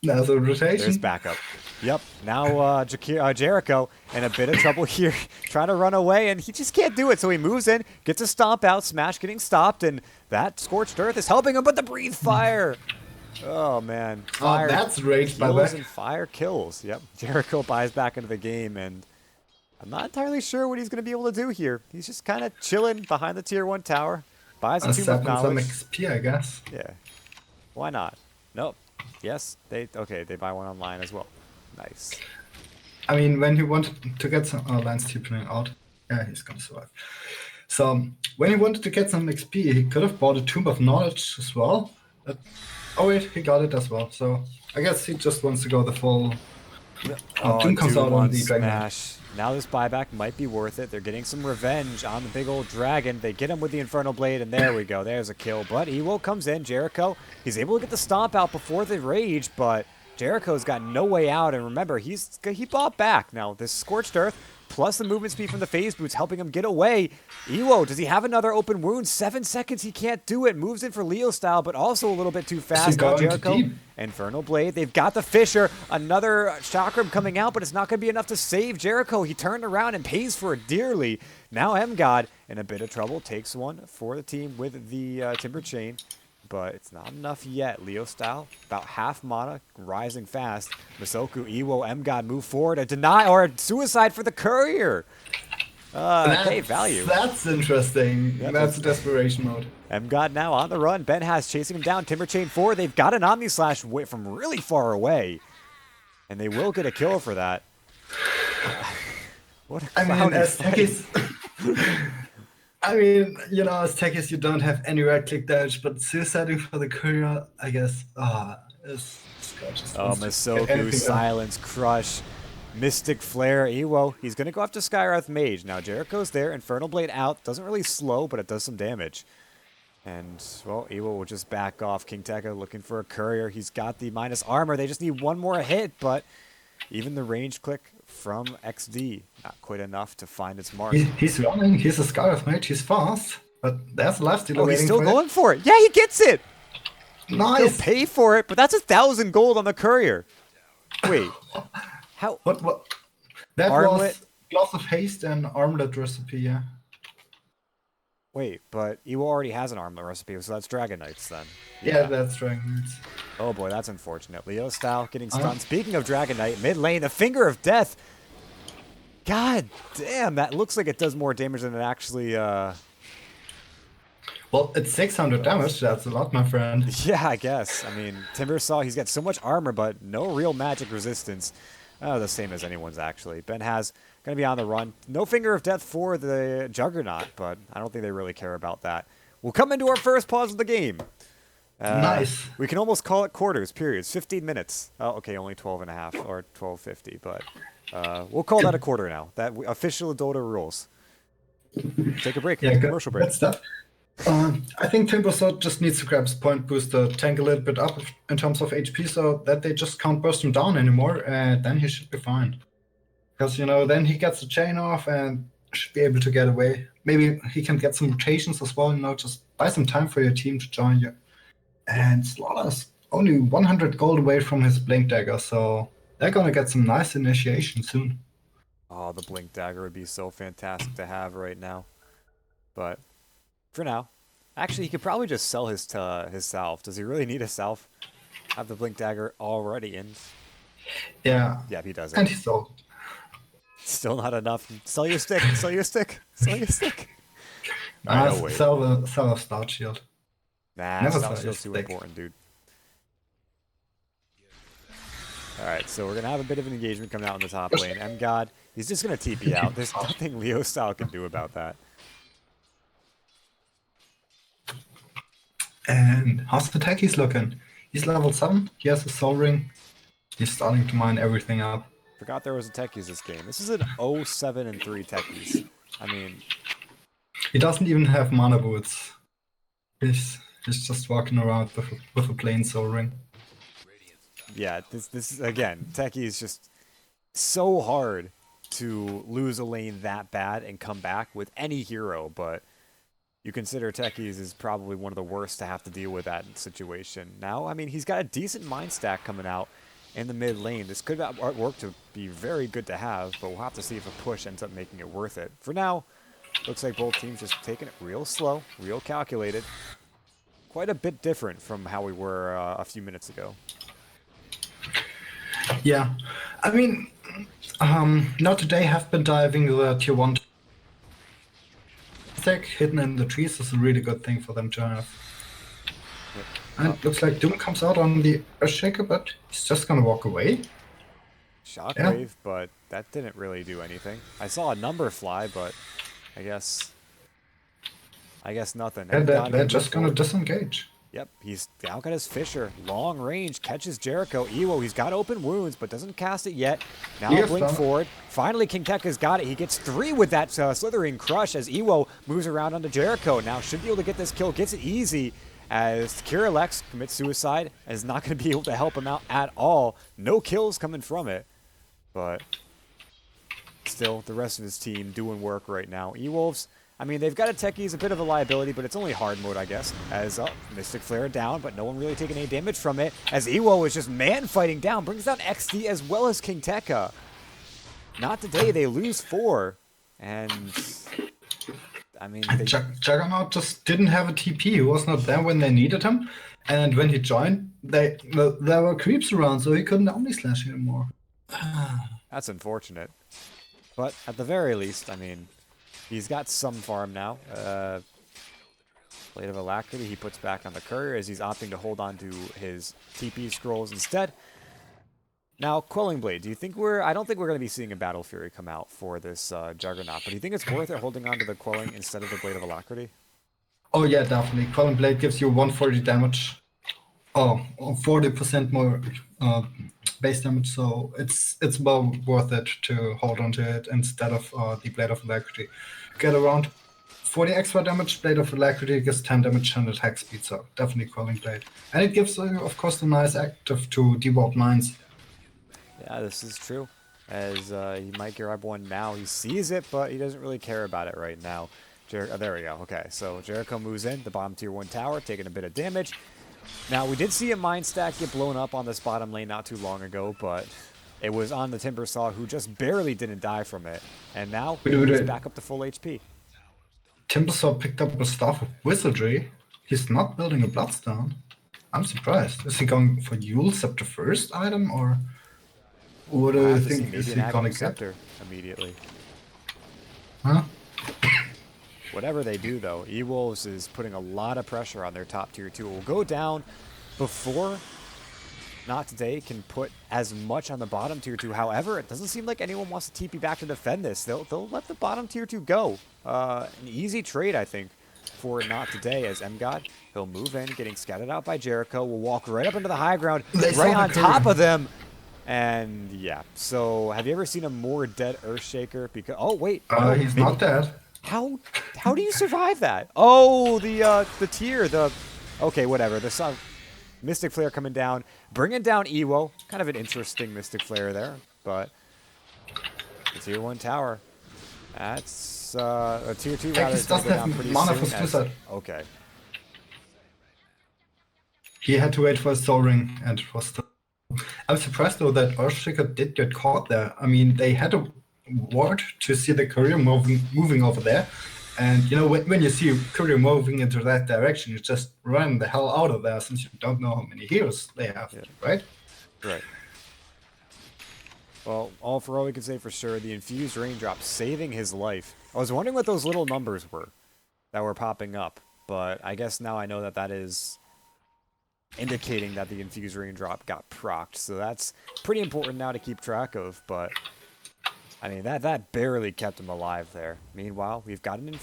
B: there's a rotation.
A: There's backup. Yep. Now Jericho in a bit of trouble here, trying to run away, and he just can't do it. So he moves in, gets a stomp out, Smash getting stopped, and that Scorched Earth is helping him, but the Breathe Fire. Oh, man. Fire
B: that's rage by
A: kills
B: back.
A: and fire kills. Yep. Jericho buys back into the game, and I'm not entirely sure what he's going to be able to do here. He's just kind of chilling behind the tier 1 tower. Buys a Tomb of Knowledge.
B: Some XP, I guess.
A: Yeah. Why not? Nope. Yes, they buy one online as well. Nice.
B: I mean, when he wanted to get some Lance tipping out, yeah, he's gonna survive. So when he wanted to get some XP, he could have bought a Tomb of Knowledge as well. Oh wait, he got it as well. So I guess he just wants to go the full. Doom comes out on the Dragon.
A: Smash. Now this buyback might be worth it. They're getting some revenge on the big old dragon. They get him with the Infernal Blade, and there we go. There's a kill. But Ewo comes in. Jericho, he's able to get the stomp out before the rage, but Jericho's got no way out. And remember, he bought back. Now, this Scorched Earth, plus the movement speed from the Phase Boots, helping him get away. Ewo, does he have another open wound? 7 seconds, he can't do it. Moves in for Leo Style, but also a little bit too fast. Now Jericho, Infernal Blade. They've got the Fisher. Another Chakram coming out, but it's not going to be enough to save Jericho. He turned around and pays for it dearly. Now M-God in a bit of trouble. Takes one for the team with the Timber Chain. But it's not enough yet. Leo Style, about half mana, rising fast. Masoku, Ewo, M-God move forward. A deny or a suicide for the courier. Hey, value.
B: That's interesting.
A: Yep,
B: that's a desperation mode.
A: M-God now on the run. Ben has chasing him down. Timber Chain 4. They've got an Omni Slash from really far away. And they will get a kill for that. What a clown.
B: as Techies, you don't have any right-click damage, but suiciding for the courier, I guess, is just
A: Masoku, Silence, Crush, Mystic Flare, Ewo. He's going to go after Skywrath Mage. Now, Jericho's there, Infernal Blade out. Doesn't really slow, but it does some damage. And, well, Ewo will just back off. King Tekka looking for a courier. He's got the minus armor. They just need one more hit, but even the range click from XD, not quite enough to find its mark.
B: He's running. He's a Skywrath Mage. He's fast, but there's a lifestealer
A: he's still going for it. Yeah, he gets it.
B: Nice.
A: He'll pay for it, but that's 1,000 gold on the courier. Wait, how?
B: What? That
A: Armlet?
B: was Gloss of Haste and Armlet recipe, yeah.
A: Wait, but Ewo already has an armlet recipe, so that's Dragon Knights then.
B: Yeah, that's Dragon Knights.
A: Oh boy, that's unfortunate. Leo Style getting stunned. Speaking of Dragon Knight, mid lane, the Finger of Death. God damn, that looks like it does more damage than it actually
B: Well, it's 600 damage. That's a lot, my friend.
A: Yeah, I guess. I mean, Timbersaw, he's got so much armor, but no real magic resistance. The same as anyone's, actually. Ben has going to be on the run. No Finger of Death for the Juggernaut, but I don't think they really care about that. We'll come into our first pause of the game.
B: Nice.
A: We can almost call it quarters, periods. 15 minutes. Oh, okay, only 12 and a half, or 12:50, but we'll call that a quarter now. That official Dota rules. Take a break.
B: Yeah, good.
A: Commercial break.
B: Good stuff. I think Timbersaw just needs to grab his point booster, tank a little bit up in terms of HP so that they just can't burst him down anymore, and then he should be fine. Because, then he gets the chain off and should be able to get away. Maybe he can get some rotations as well, just buy some time for your team to join you. And Slaughter's only 100 gold away from his Blink Dagger, so they're gonna get some nice initiation soon.
A: Oh, the Blink Dagger would be so fantastic to have right now. But for now, actually, he could probably just sell his salve. Does he really need a salve? Have the Blink Dagger already in?
B: Yeah.
A: Yeah, he doesn't.
B: And he's sold.
A: Still not enough. Sell your stick. Sell your stick. Sell your stick. No, wait.
B: Sell a Stout Shield.
A: Nah,
B: Never
A: Stout
B: sell your
A: Shield's too
B: stick.
A: important, dude. Alright, so we're going to have a bit of an engagement coming out in the top lane. M-God, he's just going to TP out. There's nothing Leo style can do about that.
B: And how's the Techies looking? He's level 7. He has a Soul Ring. He's starting to mine everything up.
A: Forgot there was a Techies this game. This is an 0-7-3 Techies. I mean,
B: He doesn't even have mana boots. He's just walking around with a plain Soul Ring.
A: yeah, this is, again, Techies is just so hard to lose a lane that bad and come back with any hero, but you consider Techies is probably one of the worst to have to deal with that situation. Now, I mean, he's got a decent mind stack coming out in the mid lane. This could work to be very good to have, but we'll have to see if a push ends up making it worth it. For now, looks like both teams just taking it real slow, real calculated. Quite a bit different from how we were a few minutes ago.
B: Yeah. I mean, not today have been diving the tier 1 stack hidden in the trees is a really good thing for them to have.
A: Yep.
B: And it looks like Doom comes out on the Earthshaker, but he's just gonna walk away.
A: Shockwave, but that didn't really do anything. I saw a number fly, but I guess nothing.
B: And they're just gonna disengage.
A: Yep, he's now got his Fisher. Long range, catches Jericho. Ewo, he's got open wounds, but doesn't cast it yet. Now
B: Yes,
A: blink
B: Donna.
A: forward. Finally, King Tekka's got it. He gets 3 with that Slithering Crush as Ewo moves around onto Jericho. Now should be able to get this kill. Gets it easy as Kirilex commits suicide and is not going to be able to help him out at all. No kills coming from it, but still the rest of his team doing work right now. E-Wolves, I mean, they've got a Techies, a bit of a liability, but it's only hard mode, I guess. As Mystic Flare down, but no one really taking any damage from it. As Ewo is just man-fighting down, brings down XD as well as King Tekka. Not today, they lose 4. And, I mean, they...
B: Juggernaut just didn't have a TP. He was not there when they needed him. And when he joined, there were creeps around, so he couldn't only slash anymore.
A: That's unfortunate. But at the very least, I mean, he's got some farm now. Blade of Alacrity he puts back on the courier as he's opting to hold on to his TP scrolls instead. Now, Quelling Blade, do you think I don't think we're going to be seeing a Battle Fury come out for this Juggernaut, but do you think it's worth it holding on to the Quelling instead of the Blade of Alacrity?
B: Oh yeah, definitely. Quelling Blade gives you 140 damage. Oh, 40% more base damage, so it's well worth it to hold on to it instead of the Blade of Alacrity. Get around 40 extra damage, Blade of Alacrity gives 10 damage and attack speed, so definitely Quelling Blade. And it gives, of course, a nice active to dewarp mines.
A: Yeah, this is true. As he might grab one now. He sees it, but he doesn't really care about it right now. There we go. Okay, so Jericho moves in, the bottom tier 1 tower, taking a bit of damage. Now, we did see a Mind Stack get blown up on this bottom lane not too long ago, but it was on the Timbersaw who just barely didn't die from it. And now, he's back up to full HP.
B: Timbersaw picked up a Staff of Wizardry. He's not building a Bloodstone. I'm surprised. Is he going for Yule Scepter first item, or what do you think? Is he gonna get?
A: Scepter immediately.
B: Huh?
A: whatever they do, though, E-Wolves is putting a lot of pressure on their top tier 2. It will go down before Not Today can put as much on the bottom tier 2. However, it doesn't seem like anyone wants to TP back to defend this. They'll let the bottom tier 2 go. An easy trade, I think, for Not Today as MGod. He'll move in, getting scouted out by Jericho. Will walk right up into the high ground, right on top of them. And yeah, so have you ever seen a more dead Earthshaker? Because wait, no,
B: he's not dead.
A: How do you survive that? Oh, the tier, okay, whatever. The Mystic Flare coming down, bringing down Ewo. Kind of an interesting Mystic Flare there, but the tier 1 tower. That's a tier 2 rather.
B: Techies doesn't have mana for suicide.
A: Okay.
B: He had to wait for his soul ring, and it was still. I'm surprised though that Earthshaker did get caught there. I mean, they had a ward to see the courier moving over there, and you know when you see a courier moving into that direction, you just run the hell out of there since you don't know how many heroes they have, right?
A: Right. Well, all we can say for sure, the infused raindrop saving his life. I was wondering what those little numbers were that were popping up, but I guess now I know that is indicating that the infused raindrop got procced, so that's pretty important now to keep track of, but I mean that barely kept him alive there. Meanwhile, we've got an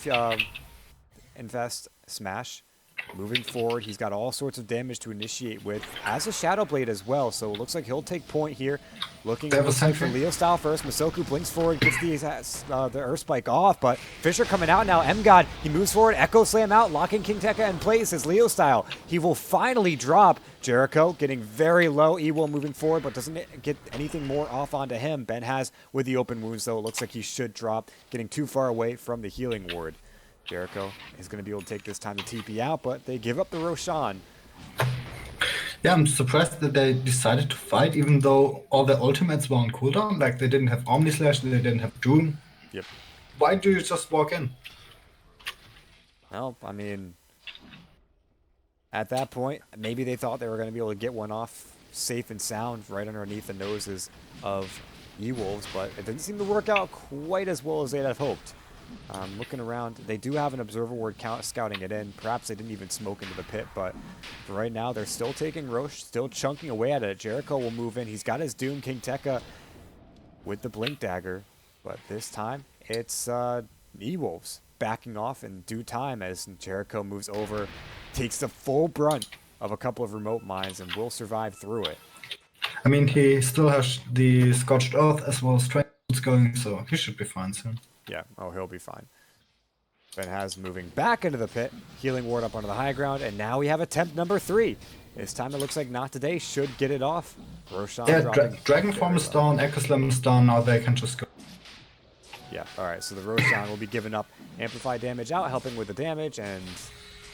A: infest smash moving forward. He's got all sorts of damage to initiate with, as a Shadow Blade as well, so it looks like he'll take point here. Looking for Leo style first. Masoku blinks forward, gets the Earth Spike off, but Fisher coming out now. MGod, he moves forward, Echo Slam out, locking King Tekka in place as Leo style. He will finally drop. Jericho getting very low. Ewell moving forward, but doesn't get anything more off onto him. Ben has with the open wounds, though. It looks like he should drop, getting too far away from the healing ward. Jericho is going to be able to take this time to TP out, but they give up the Roshan.
B: Yeah, I'm surprised that they decided to fight, even though all their ultimates were on cooldown. Like, they didn't have Omnislash, they didn't have Doom.
A: Yep.
B: Why do you just walk in?
A: Well, I mean, at that point, maybe they thought they were going to be able to get one off safe and sound right underneath the noses of E-Wolves, but it didn't seem to work out quite as well as they'd have hoped. Looking around, they do have an observer ward scouting it in. Perhaps they didn't even smoke into the pit, but for right now, they're still taking Roche, still chunking away at it. Jericho will move in. He's got his Doom, King Tekka with the Blink Dagger, but this time it's E-Wolves backing off in due time as Jericho moves over, takes the full brunt of a couple of remote mines, and will survive through it.
B: I mean, he still has the Scorched Earth as well as strength going, so he should be fine soon.
A: Yeah, he'll be fine. Ben has moving back into the pit, healing ward up onto the high ground, and now we have attempt number 3. This time it looks like Not Today should get it off. Roshan
B: Dragon Form is down, Echo Slam is down, now they can just go.
A: Yeah, alright, so the Roshan will be giving up amplified damage out, helping with the damage, and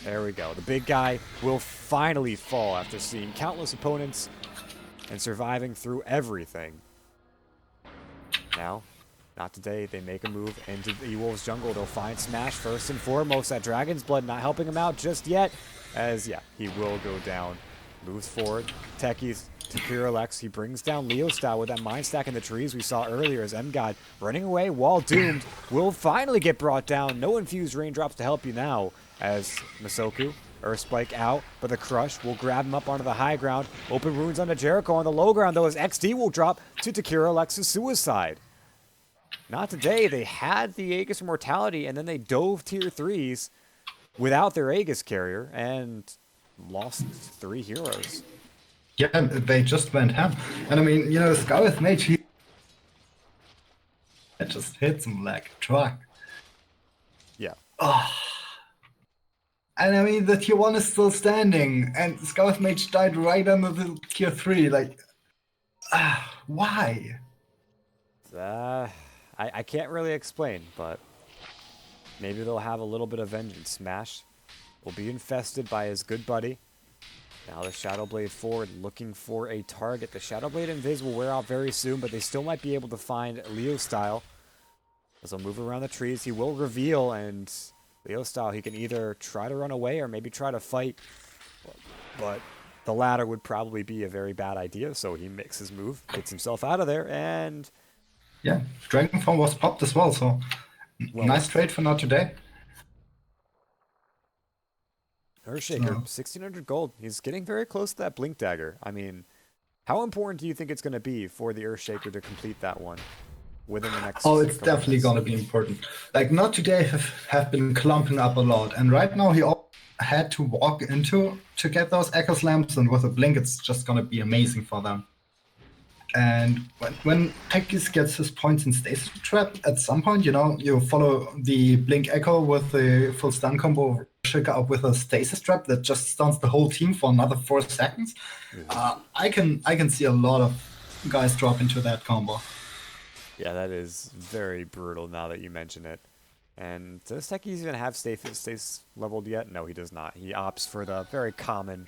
A: there we go. The big guy will finally fall after seeing countless opponents and surviving through everything. Now, Not Today, they make a move into the E-Wolves jungle. They'll find Smash first and foremost. That Dragon's Blood not helping him out just yet, as, yeah, he will go down. Moves forward. Techies to Pyralex. He brings down Leo style with that Mind Stack in the trees we saw earlier as MGod running away while doomed. Will finally get brought down. No infused raindrops to help you now as Masoku. Earth Spike out, but the Crush will grab him up onto the high ground. Open wounds onto Jericho on the low ground, though, as XD will drop to Takira Alexa's suicide. Not Today, they had the Aegis Immortality, and then they dove tier 3s without their Aegis carrier, and lost 3 heroes.
B: Yeah, they just went ham. And I mean, you know, Scarlet Mage, it just hits him like a truck.
A: Yeah.
B: Oh. And I mean, the tier 1 is still standing, and Scarlet Mage died right under the tier 3. Like, why?
A: I can't really explain, but maybe they'll have a little bit of vengeance. Smash will be infested by his good buddy. Now the Shadow Blade forward looking for a target. The Shadow Blade Invis will wear out very soon, but they still might be able to find Leo style. As he'll move around the trees, he will reveal, and Leo style, he can either try to run away or maybe try to fight. But the latter would probably be a very bad idea, so he makes his move, gets himself out of there, and...
B: Yeah, Dragon Form was popped as well, so nice trade for Not Today.
A: Earthshaker,
B: So,
A: 1600 gold. He's getting very close to that Blink Dagger. I mean, how important do you think it's going to be for the Earthshaker to complete that one within the
B: oh,
A: next
B: it's
A: couple
B: definitely
A: minutes?
B: gonna be important. Like, not today have been clumping up a lot, and right now he all had to walk into to get those echo slams, and with a blink, it's just gonna be amazing for them. And when Techies gets his points in stasis trap, at some point, you follow the blink echo with the full stun combo, Shaker up with a stasis trap that just stuns the whole team for another 4 seconds. I can see a lot of guys drop into that combo.
A: Yeah, that is very brutal now that you mention it. And does Techies even have stasis leveled yet? No, he does not. He opts for the very common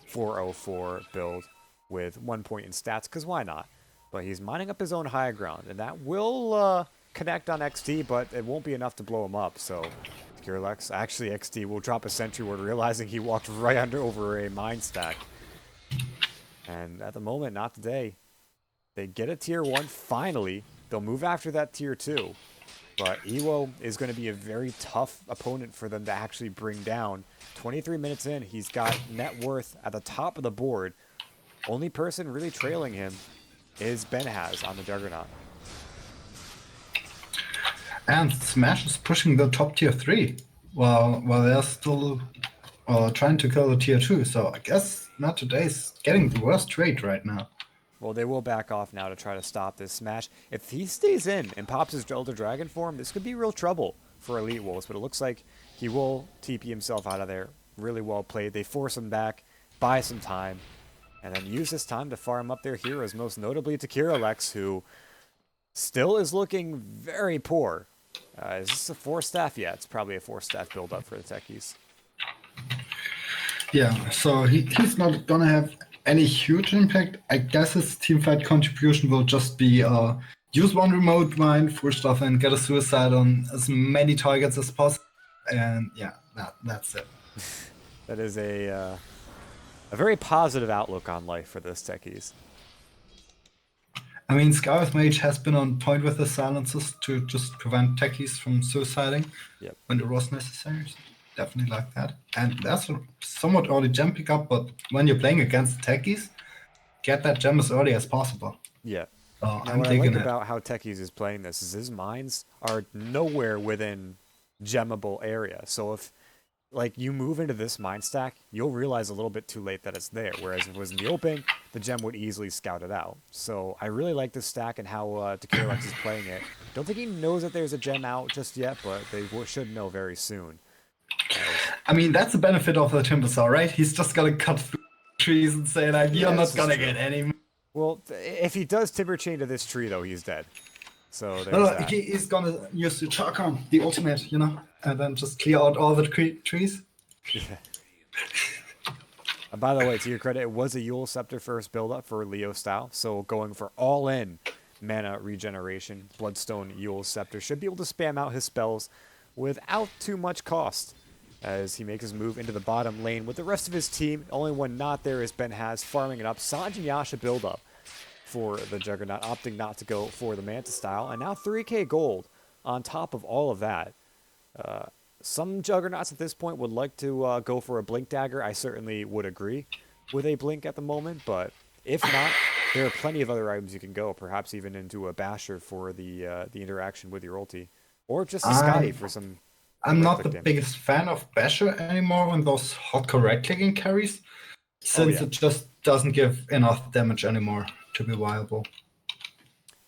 A: 404 build with 1 point in stats, because why not? But he's mining up his own high ground, and that will connect on XT, but it won't be enough to blow him up. So Kirlex, actually XT will drop a sentry ward, realizing he walked right under over a mine stack. And at the moment, not today. They get a tier 1 finally. They'll move after that tier 2. But Ewo is going to be a very tough opponent for them to actually bring down. 23 minutes in, he's got net worth at the top of the board. Only person really trailing him is Benhaz on the Juggernaut.
B: And Smash is pushing the top tier 3 while they're still trying to kill the tier 2. So I guess not today's getting the worst trade right now.
A: Well, they will back off now to try to stop this Smash. If he stays in and pops his Elder Dragon form, this could be real trouble for Elite Wolves. But it looks like he will TP himself out of there. Really well played. They force him back, buy some time, and then use this time to farm up their heroes, most notably Techies, who still is looking very poor. Is this a 4-staff? Yeah, it's probably a 4-staff build-up for the Techies.
B: Yeah, so he's not gonna have any huge impact. I guess his teamfight contribution will just be use one remote mine, push stuff, and get a suicide on as many targets as possible. And yeah, that's it.
A: That is a very positive outlook on life for this Techies.
B: I mean, Scarlet Mage has been on point with the silences to just prevent Techies from suiciding
A: Yep.
B: when it was necessary. So definitely like that. And that's a somewhat early gem pickup, but when you're playing against Techies, get that gem as early as possible.
A: Yeah.
B: So
A: Now,
B: I'm
A: what I like
B: digging it.
A: about how Techies is playing this is his mines are nowhere within gemmable area. So if like you move into this mine stack, you'll realize a little bit too late that it's there. Whereas if it was in the open, the gem would easily scout it out. So I really like this stack and how Techies is playing it. Don't think he knows that there's a gem out just yet, but they should know very soon.
B: I mean, that's the benefit of the Timbersaw, right? He's just gonna cut through trees and say, like, you're
A: Yeah,
B: not
A: this is
B: gonna
A: true.
B: get any.
A: Well, if he does Timber Chain to this tree, though, he's dead. So there's
B: No,
A: that.
B: he's gonna use the Charcon, the ultimate, and then just clear out all the trees.
A: Yeah. By the way, to your credit, it was a Yule Scepter first build-up for Leo style, so going for all-in mana regeneration, Bloodstone Yule Scepter should be able to spam out his spells without too much cost as he makes his move into the bottom lane with the rest of his team. Only one not there is Benhaz farming it up. Sanj and Yasha build-up for the Juggernaut, opting not to go for the Manta style, and now 3k gold on top of all of that. Some Juggernauts at this point would like to go for a Blink Dagger. I certainly would agree with a Blink at the moment, but if not, there are plenty of other items you can go, perhaps even into a Basher for the interaction with your ulti. Or just a Scotty for some
B: I'm not the
A: right-click damage.
B: biggest fan of Basher anymore on those hardcore right-clicking carries,
A: Oh,
B: since
A: yeah.
B: it just doesn't give enough damage anymore to be viable.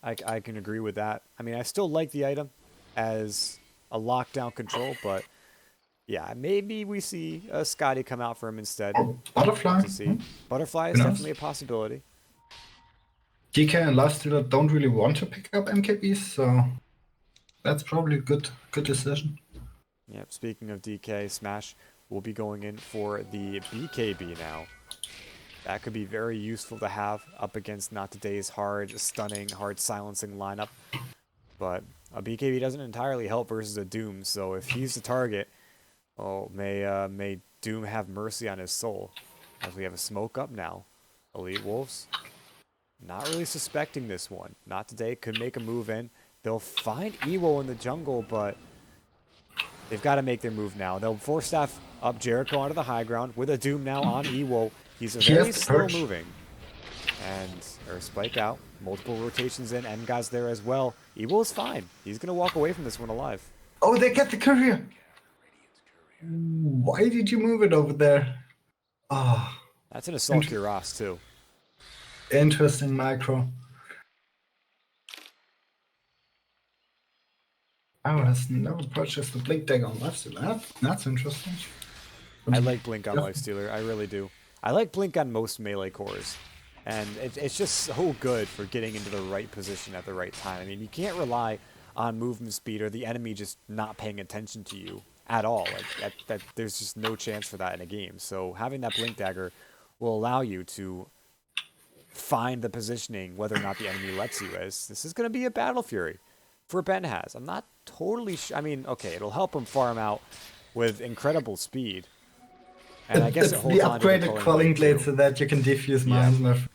A: I can agree with that. I mean, I still like the item as a lockdown control, but yeah, maybe we see a Scotty come out for him instead.
B: Butterfly?
A: To see. Butterfly is
B: Who knows?
A: definitely a possibility.
B: DK and Lifestealer don't really want to pick up MKBs, so that's probably a good decision.
A: Yep, speaking of DK, Smash will be going in for the BKB now. That could be very useful to have up against not today's hard stunning, hard silencing lineup. But a BKB doesn't entirely help versus a Doom, so if he's the target, oh, may Doom have mercy on his soul. As we have a smoke up now. Elite Wolves, not really suspecting this one. Not today, could make a move in. They'll find Ewo in the jungle, but They've got to make their move now. They'll force staff up Jericho onto the high ground with a Doom now on Ewo. He's
B: He
A: very
B: has the
A: slow
B: perch.
A: moving. And Earth Spike out. Multiple rotations in. End guys there as well. Ewo's fine. He's going to walk away from this one alive.
B: Oh, they get the courier. Why did you move it over there? Ah,
A: That's an Assault Cuirass too.
B: interesting micro. I has never purchased a Blink Dagger on Lifesteal. That's interesting.
A: I like Blink on Lifestealer. I really do. I like Blink on most melee cores. And it's just so good for getting into the right position at the right time. I mean, you can't rely on movement speed or the enemy just not paying attention to you at all. Like that there's just no chance for that in a game. So having that Blink Dagger will allow you to find the positioning whether or not the enemy lets you. As this is going to be a Battle Fury for Ben Has. I'm not totally sure. I mean, okay, it'll help him farm out with incredible speed. And I guess
B: It's
A: it
B: the
A: holds on to the
B: upgraded quelling blade
A: too.
B: so that you can defuse
A: Yeah.
B: mines with.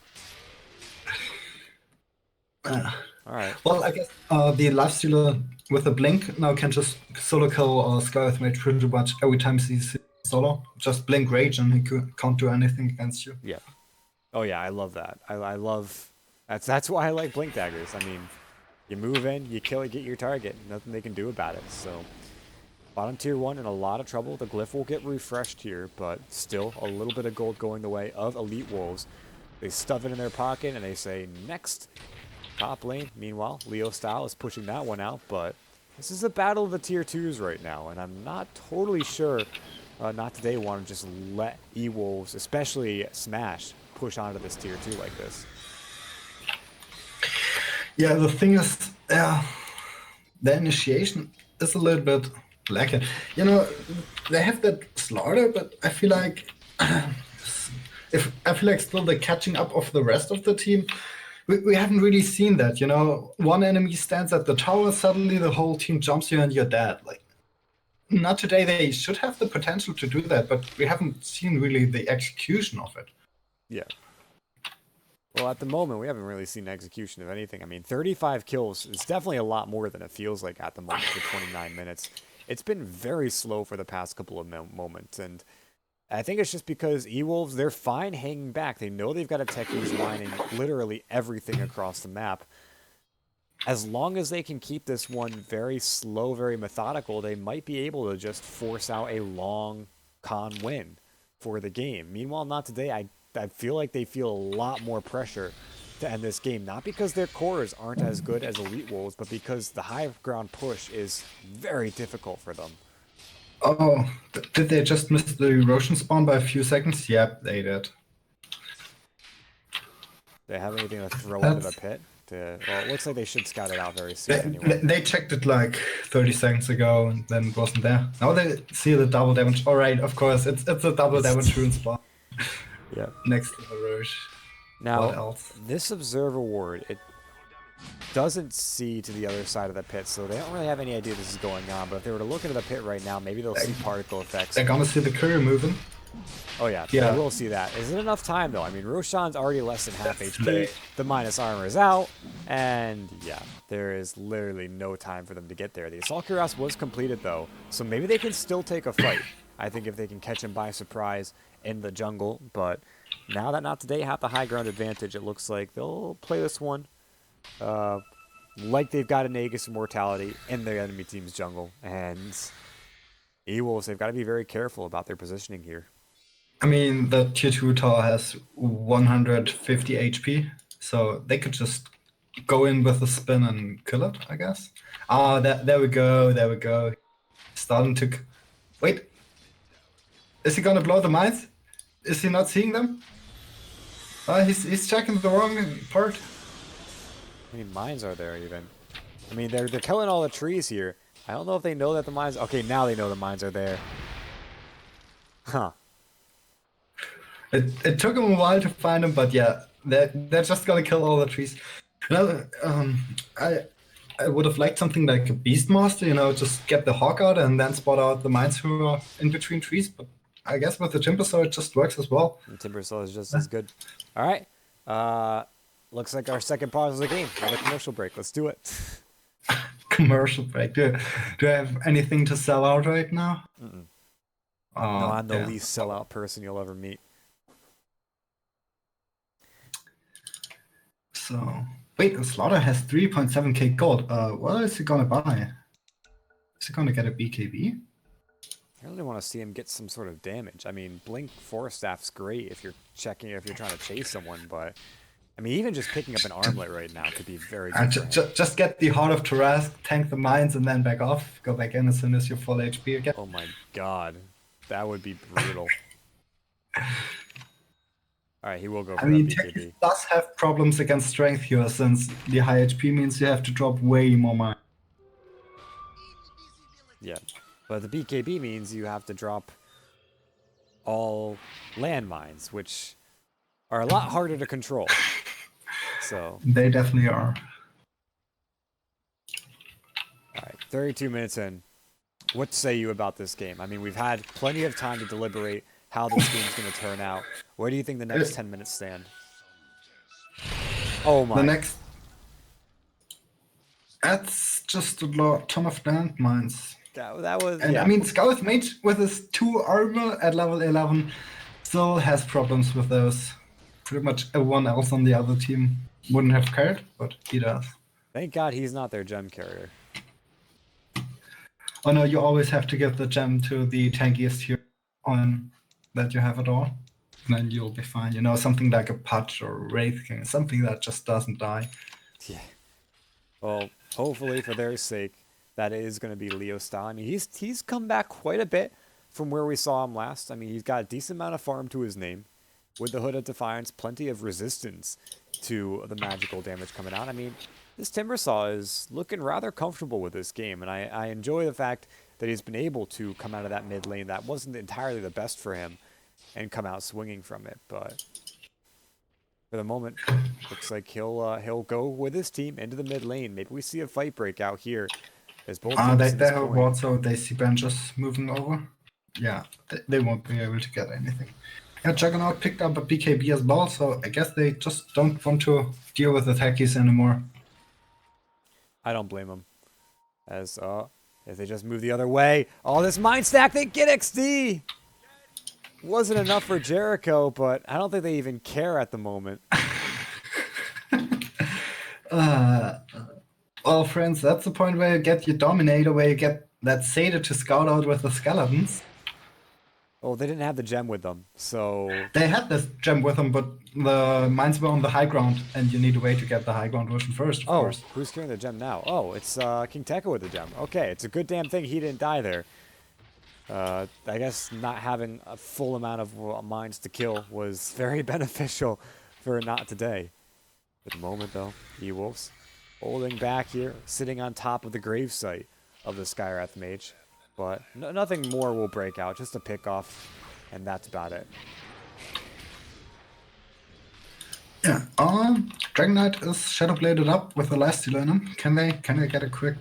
A: All right.
B: Well, I guess the lifestealer with a blink now can just solo kill Scarlet Mage pretty much every time he's solo. Just blink rage and he can't do anything against you.
A: Yeah. Oh yeah, I love that. I love that's why I like Blink Daggers. I mean, you move in, you kill it, get your target. Nothing they can do about it. So bottom tier 1 in a lot of trouble. The glyph will get refreshed here, but still a little bit of gold going the way of Elite Wolves. They stuff it in their pocket and they say next. Top lane, meanwhile, Leo Style is pushing that one out, but this is a battle of the tier 2s right now, and I'm not totally sure not today want to just let E-Wolves, especially Smash, push onto this tier 2 like this.
B: Yeah, the thing is, the initiation is a little bit lacking. You know, they have that slaughter, but I feel like still the catching up of the rest of the team. We haven't really seen that, you know. One enemy stands at the tower, suddenly the whole team jumps you and you're dead. Like, not today. They should have the potential to do that, but we haven't seen really the execution of it.
A: Yeah. Well, at the moment, we haven't really seen execution of anything. I mean, 35 kills is definitely a lot more than it feels like at the moment for 29 minutes. It's been very slow for the past couple of moments, and I think it's just because E-Wolves, they're fine hanging back. They know they've got a Techies mining literally everything across the map. As long as they can keep this one very slow, very methodical, they might be able to just force out a long con win for the game. Meanwhile, not today. I feel like they feel a lot more pressure to end this game. Not because their cores aren't as good as Elite Wolves, but because the high ground push is very difficult for them.
B: Oh, did they just miss the Roshan spawn by a few seconds? Yep, they did.
A: They have anything to throw into the pit? Well, it looks like they should scout it out very soon anyway.
B: They checked it like 30 seconds ago and then it wasn't there. Now they see the double damage. All right, of course, it's a double damage rune spawn.
A: Yeah.
B: Next to the Roche.
A: Now,
B: what else?
A: This Observer Ward, it doesn't see to the other side of the pit, so they don't really have any idea this is going on. But if they were to look into the pit right now, maybe they'll see particle effects.
B: They're gonna see the courier moving.
A: Oh yeah, they will see that. Is it enough time though? I mean, Roshan's already less than half HP. The minus armor is out, and yeah, there is literally no time for them to get there. The Assault Cuirass was completed though, so maybe they can still take a fight. I think if they can catch him by surprise in the jungle, but now that not today have the high ground advantage, it looks like they'll play this one like they've got an Aegis Immortality in their enemy team's jungle, and E-Wolves, they've got to be very careful about their positioning here.
B: I mean, the tier 2 tower has 150 HP, so they could just go in with a spin and kill it, I guess. Ah, there we go, there we go. Starting to... Wait. Is he gonna blow the mines? Is he not seeing them? He's checking the wrong part.
A: How many mines are there even? I mean, they're killing all the trees here. I don't know if they know that the mines... Okay, now they know the mines are there. Huh.
B: It took them a while to find them, but yeah, they're just gonna kill all the trees. You know, I would have liked something like a Beastmaster, you know, just get the hawk out and then spot out the mines who are in between trees, but I guess with the Timber Saw it just works as well.
A: The Timber Saw is just as good. All right. Looks like our second pause of the game. Another commercial break. Let's do it.
B: Commercial break. Do I have anything to sell out right now?
A: Mm-mm. No,
B: Oh,
A: I'm the
B: yeah.
A: least sellout person you'll ever meet.
B: So, wait, Slaughter has 3.7k gold. What is he gonna buy? Is he gonna get a BKB?
A: I really want to see him get some sort of damage. I mean, Blink Force Staff's great if you're trying to chase someone, but I mean, even just picking up an armlet right now could be very good for him.
B: Just get the Heart of Tarrasque, tank the mines, and then back off. Go back in as soon as you're full HP again.
A: Oh my god, that would be brutal. All right, he will go
B: I
A: for
B: mean,
A: that
B: Techies
A: BKB.
B: does have problems against strength here, since the high HP means you have to drop way more mines.
A: Yeah, but the BKB means you have to drop all landmines, which are a lot harder to control. So,
B: They definitely are.
A: all right, 32 minutes in. What say you about this game? I mean, we've had plenty of time to deliberate how this game's going to turn out. Where do you think the next 10 minutes stand? Oh my.
B: The next. That's just a ton of landmines.
A: That was,
B: And
A: yeah.
B: I mean, Scout Mage with his 2 armor at level 11 still has problems with those. Pretty much everyone else on the other team wouldn't have cared, but he does.
A: Thank God he's not their gem carrier.
B: Oh no, you always have to give the gem to the tankiest hero on that you have at all. And then you'll be fine. You know, something like a Pudge or Wraith King, something that just doesn't die.
A: Yeah. Well, hopefully for their sake, that is going to be Leo style. I mean, he's come back quite a bit from where we saw him last. I mean, he's got a decent amount of farm to his name. With the Hood of Defiance, plenty of resistance to the magical damage coming out. I mean, this Timbersaw is looking rather comfortable with this game, and I enjoy the fact that he's been able to come out of that mid lane. That wasn't entirely the best for him, and come out swinging from it. But for the moment, looks like he'll go with his team into the mid lane. Maybe we see a fight break out here. As both teams
B: They
A: at this
B: have
A: point.
B: also they see Ben just moving over. Yeah, they won't be able to get anything. Yeah, Juggernaut picked up a BKB as well, so I guess they just don't want to deal with the Techies anymore.
A: I don't blame him. As if they just move the other way, all this mind stack, they get XD. Wasn't enough for Jericho, but I don't think they even care at the moment.
B: Well, friends, that's the point where you get your Dominator, where you get that Satyr to scout out with the skeletons.
A: Oh, they didn't have the gem with them, so
B: They had this gem with them, but the mines were on the high ground, and you need a way to get the high ground version first, of course.
A: Who's carrying the gem now? Oh, it's King Tekka with the gem. Okay, it's a good damn thing he didn't die there. I guess not having a full amount of mines to kill was very beneficial for not today. At the moment, though, E-Wolves holding back here, sitting on top of the gravesite of the Skywrath Mage. But nothing more will break out, just a pick off, and that's about it.
B: Yeah, Dragon Knight is Shadowbladed up with the lifesteal in him. Can they get a quick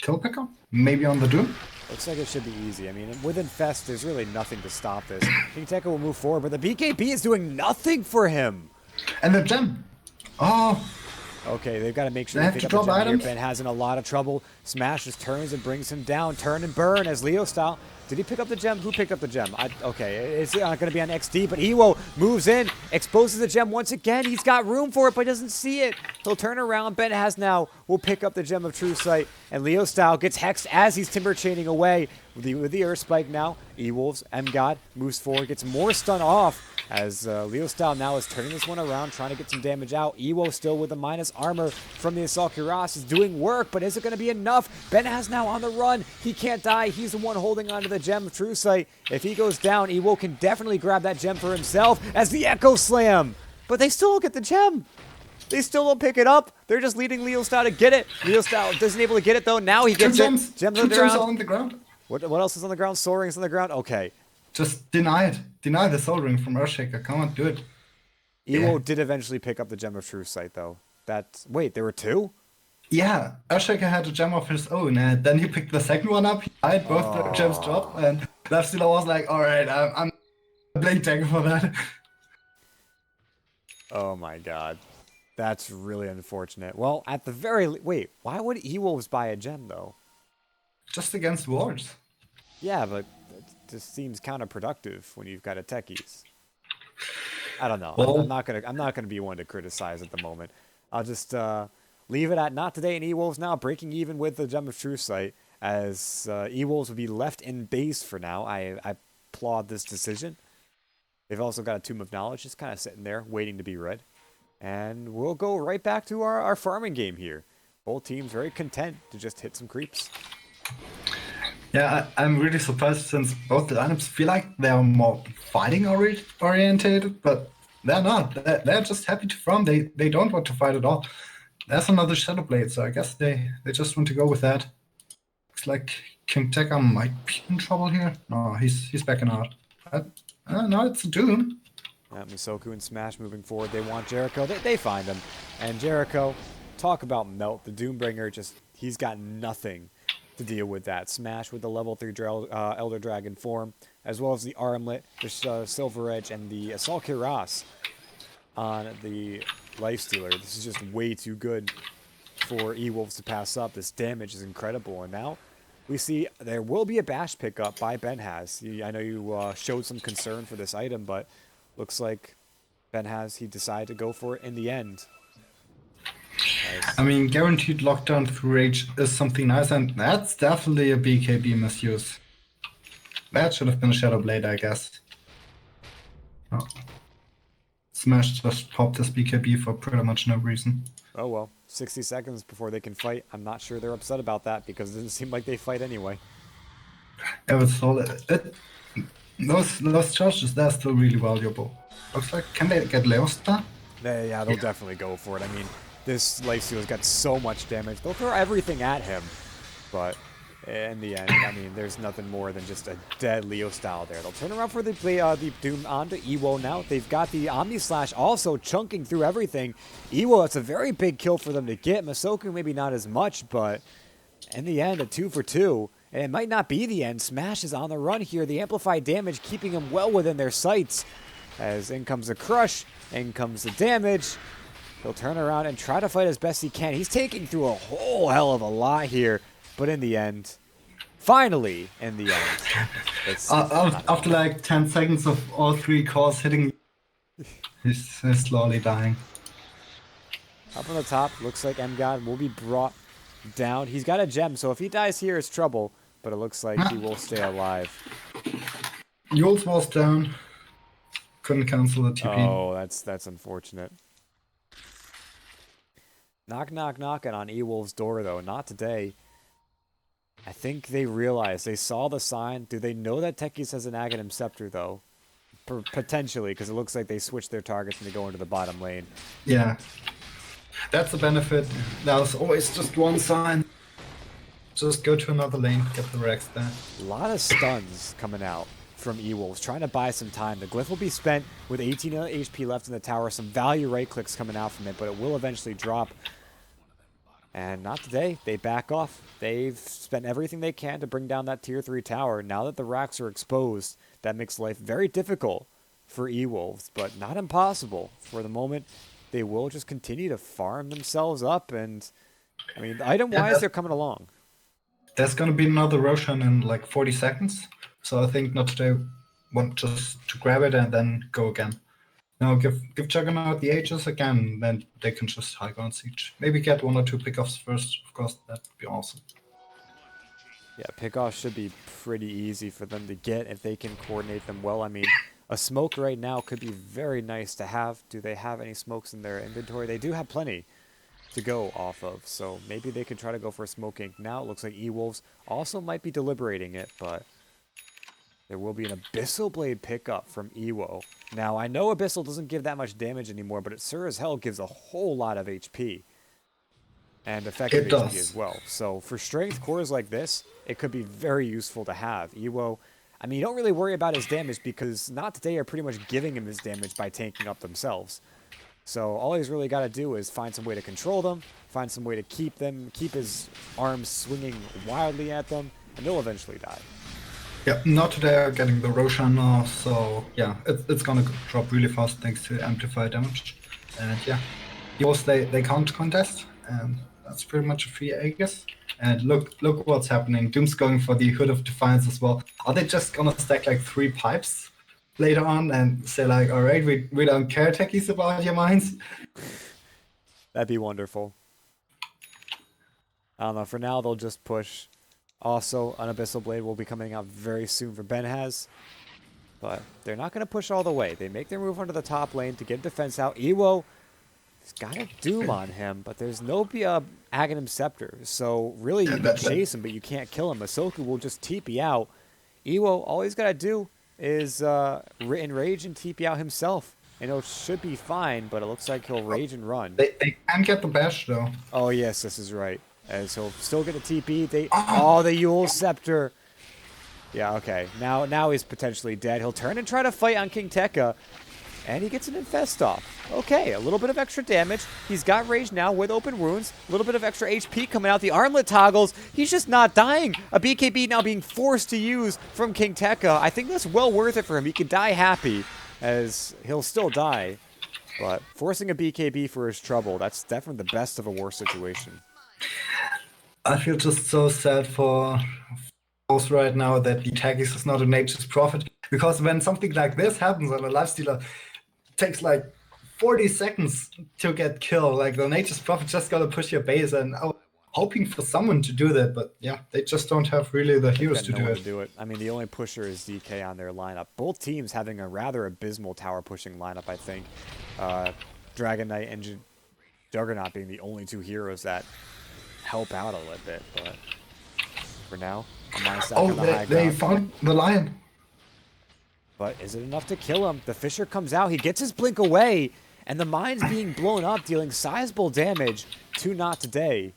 B: kill pickup? Maybe on the Doom?
A: Looks like it should be easy. I mean, with Infest, there's really nothing to stop this. King Tekka will move forward, but the BKB is doing nothing for him.
B: And the gem! Oh,
A: Okay, they've got to make sure
B: They
A: they
B: have
A: pick
B: to
A: up the
B: drop
A: gem here.
B: items?
A: Ben has in a lot of trouble. Smashes, turns, and brings him down. Turn and burn as Leo style. Did he pick up the gem? Who picked up the gem? Okay, it's not going to be on XD, but Ewo moves in, exposes the gem once again. He's got room for it, but doesn't see it. He'll turn around. Ben has now will pick up the gem of True Sight, and Leo style gets hexed as he's timber chaining away with the Earth Spike now. E-Wolves, M-God moves forward, gets more stun off as Leo style now is turning this one around, trying to get some damage out. Ewo still with the minus armor from the Assault Cuirass is doing work, but is it going to be enough? Ben has now on the run. He can't die. He's the one holding onto the gem of True Sight. If he goes down, Ewo can definitely grab that gem for himself as the Echo Slam. But they still don't get the gem. They still don't pick it up. They're just leading Leo style to get it. Leo style isn't able to get it though. Now he gets
B: gems.
A: it. Gems
B: Two
A: on the
B: gems
A: ground.
B: on the ground.
A: What else is on the ground? Soul Rings on the ground. Okay.
B: Just deny it. Deny the Soul Ring from Earthshaker. Come on, do it.
A: Ewo did eventually pick up the Gem of True Sight, though. Wait, there were two?
B: Yeah, Earthshaker had a gem of his own, and then he picked the second one up. He died, both the gems dropped, and Lifestealer was like, alright, I'm playing Dagger for that.
A: Oh my god. That's really unfortunate. Well, at the wait, why would E-Wolves buy a gem though?
B: Just against wards.
A: Yeah, but it just seems counterproductive when you've got a Techies. I don't know.
B: Well,
A: I'm not gonna be one to criticize at the moment. I'll just leave it at not today. And E-Wolves now breaking even with the Gem of Truth site, as E-Wolves would be left in base for now. I applaud this decision. They've also got a Tomb of Knowledge just kind of sitting there waiting to be read. And we'll go right back to our farming game here. Both teams very content to just hit some creeps.
B: yeah, I'm really surprised since both the lineups feel like they're more fighting oriented, but they're not. They're just happy to farm. They don't want to fight at all. There's another Shadow Blade, so I guess they just want to go with that. Looks like King Tekka might be in trouble here. No, he's backing out. No, it's a Doom.
A: Misoku and Smash moving forward. They want Jericho. They find him. And Jericho, talk about melt. The Doombringer, he's got nothing to deal with that. Smash with the level 3 Elder Dragon form, as well as the Armlet, the Silver Edge, and the Assault Kiras on the Lifestealer. This is just way too good for E-Wolves to pass up. This damage is incredible. And now we see there will be a bash pickup by Benhaz. I know you showed some concern for this item, but looks like he decided to go for it in the end.
B: I mean, guaranteed lockdown through rage is something nice, and that's definitely a BKB misuse. That should have been a Shadow Blade, I guess. Oh. Smash just popped his BKB for pretty much no reason.
A: Oh well, 60 seconds before they can fight. I'm not sure they're upset about that because it doesn't seem like they fight anyway.
B: Yeah, but still, those charges, they're still really valuable. Looks like, can they get Leosta?
A: They'll definitely go for it. I mean, this Lifestealer's got so much damage. They'll throw everything at him, but in the end, I mean, there's nothing more than just a dead Leo style there. They'll turn around for the Doom onto Ewo now. They've got the Omni Slash also chunking through everything. Ewo, it's a very big kill for them to get. Masoku maybe not as much, but in the end, a 2 for 2. And it might not be the end. Smash is on the run here. The amplified damage keeping them well within their sights. As in comes the crush, in comes the damage. He'll turn around and try to fight as best he can. He's taking through a whole hell of a lot here. But in the end, finally, in the end, it's
B: after like 10 seconds of all 3 cores hitting, he's slowly dying.
A: Up on the top, looks like M-God will be brought down. He's got a gem, so if he dies here, it's trouble. But it looks like he will stay alive.
B: Yules was down. Couldn't cancel the TP.
A: Oh, that's unfortunate. Knock, knock, knocking on E-Wolf's door, though. Not today. I think they realized. They saw the sign. Do they know that Techies has an Aghanim Scepter, though? Potentially, because it looks like they switched their targets and they go into the bottom lane.
B: Yeah. That's the benefit. There's always just one sign. Just go to another lane, get the Rex there.
A: A lot of stuns coming out from E-Wolves, trying to buy some time. The glyph will be spent with 18 HP left in the tower. Some value right clicks coming out from it, but it will eventually drop. And not today. They back off. They've spent everything they can to bring down that tier 3 tower. Now that the racks are exposed, that makes life very difficult for E-Wolves, but not impossible. For the moment, they will just continue to farm themselves up. And, I mean, item-wise, they're coming along.
B: There's going to be another Roshan in like 40 seconds. So I think not today. Want just to grab it and then go again. Now give Juggernaut the Aegis again, then they can just high ground siege. Maybe get 1 or 2 pickoffs first, of course, that'd be awesome.
A: Yeah, pickoffs should be pretty easy for them to get if they can coordinate them well. I mean, a smoke right now could be very nice to have. Do they have any smokes in their inventory? They do have plenty to go off of, so maybe they could try to go for a smoking. Now it looks like E-Wolves also might be deliberating it, but there will be an Abyssal Blade pickup from Ewo. Now, I know Abyssal doesn't give that much damage anymore, but it sure as hell gives a whole lot of HP. And effective HP as well. So for strength cores like this, it could be very useful to have. Ewo, I mean, you don't really worry about his damage because Not Today are pretty much giving him his damage by tanking up themselves. So all he's really got to do is find some way to control them, find some way to keep his arms swinging wildly at them, and they'll eventually die.
B: Yeah, Not Today are getting the Roshan now, so yeah, it's gonna drop really fast thanks to amplify damage. And yeah, Yours they can't contest, and that's pretty much a free Aegis. And look what's happening. Doom's going for the Hood of Defiance as well. Are they just gonna stack like 3 pipes later on and say like, all right, we don't care, Techies, about your mines?
A: That'd be wonderful. I don't know. For now, they'll just push. Also, an Abyssal Blade will be coming out very soon for Benhaz. But they're not going to push all the way. They make their move onto the top lane to get defense out. Ewo has got a Doom on him, but there's no Aghanim Scepter. So really, you can chase him, but you can't kill him. Masoku will just TP out. Ewo, all he's got to do is enrage and TP out himself. And it should be fine, but it looks like he'll rage and run.
B: They can get the bash, though.
A: Oh, yes, this is right. As he'll still get a TP. The Yule Scepter. Yeah, okay. Now he's potentially dead. He'll turn and try to fight on King Tekka. And he gets an Infest off. Okay, a little bit of extra damage. He's got rage now with open wounds. A little bit of extra HP coming out. The armlet toggles. He's just not dying. A BKB now being forced to use from King Tekka. I think that's well worth it for him. He could die happy, as he'll still die. But forcing a BKB for his trouble, that's definitely the best of a worse situation.
B: I feel just so sad for those right now that the Techies is not a nature's prophet. Because when something like this happens on a lifestealer, it takes like 40 seconds to get killed. Like the nature's prophet just gotta push your base, and I'm hoping for someone to do that. But yeah, they just don't have really the heroes to do it.
A: I mean, the only pusher is DK on their lineup. Both teams having a rather abysmal tower pushing lineup, I think. Dragon Knight and Juggernaut being the only 2 heroes that help out a little bit, but for now, a mine stack on the high ground.
B: They found the lion.
A: But is it enough to kill him? The Fisher comes out, he gets his blink away, and the mine's being blown up, dealing sizable damage to Not Today.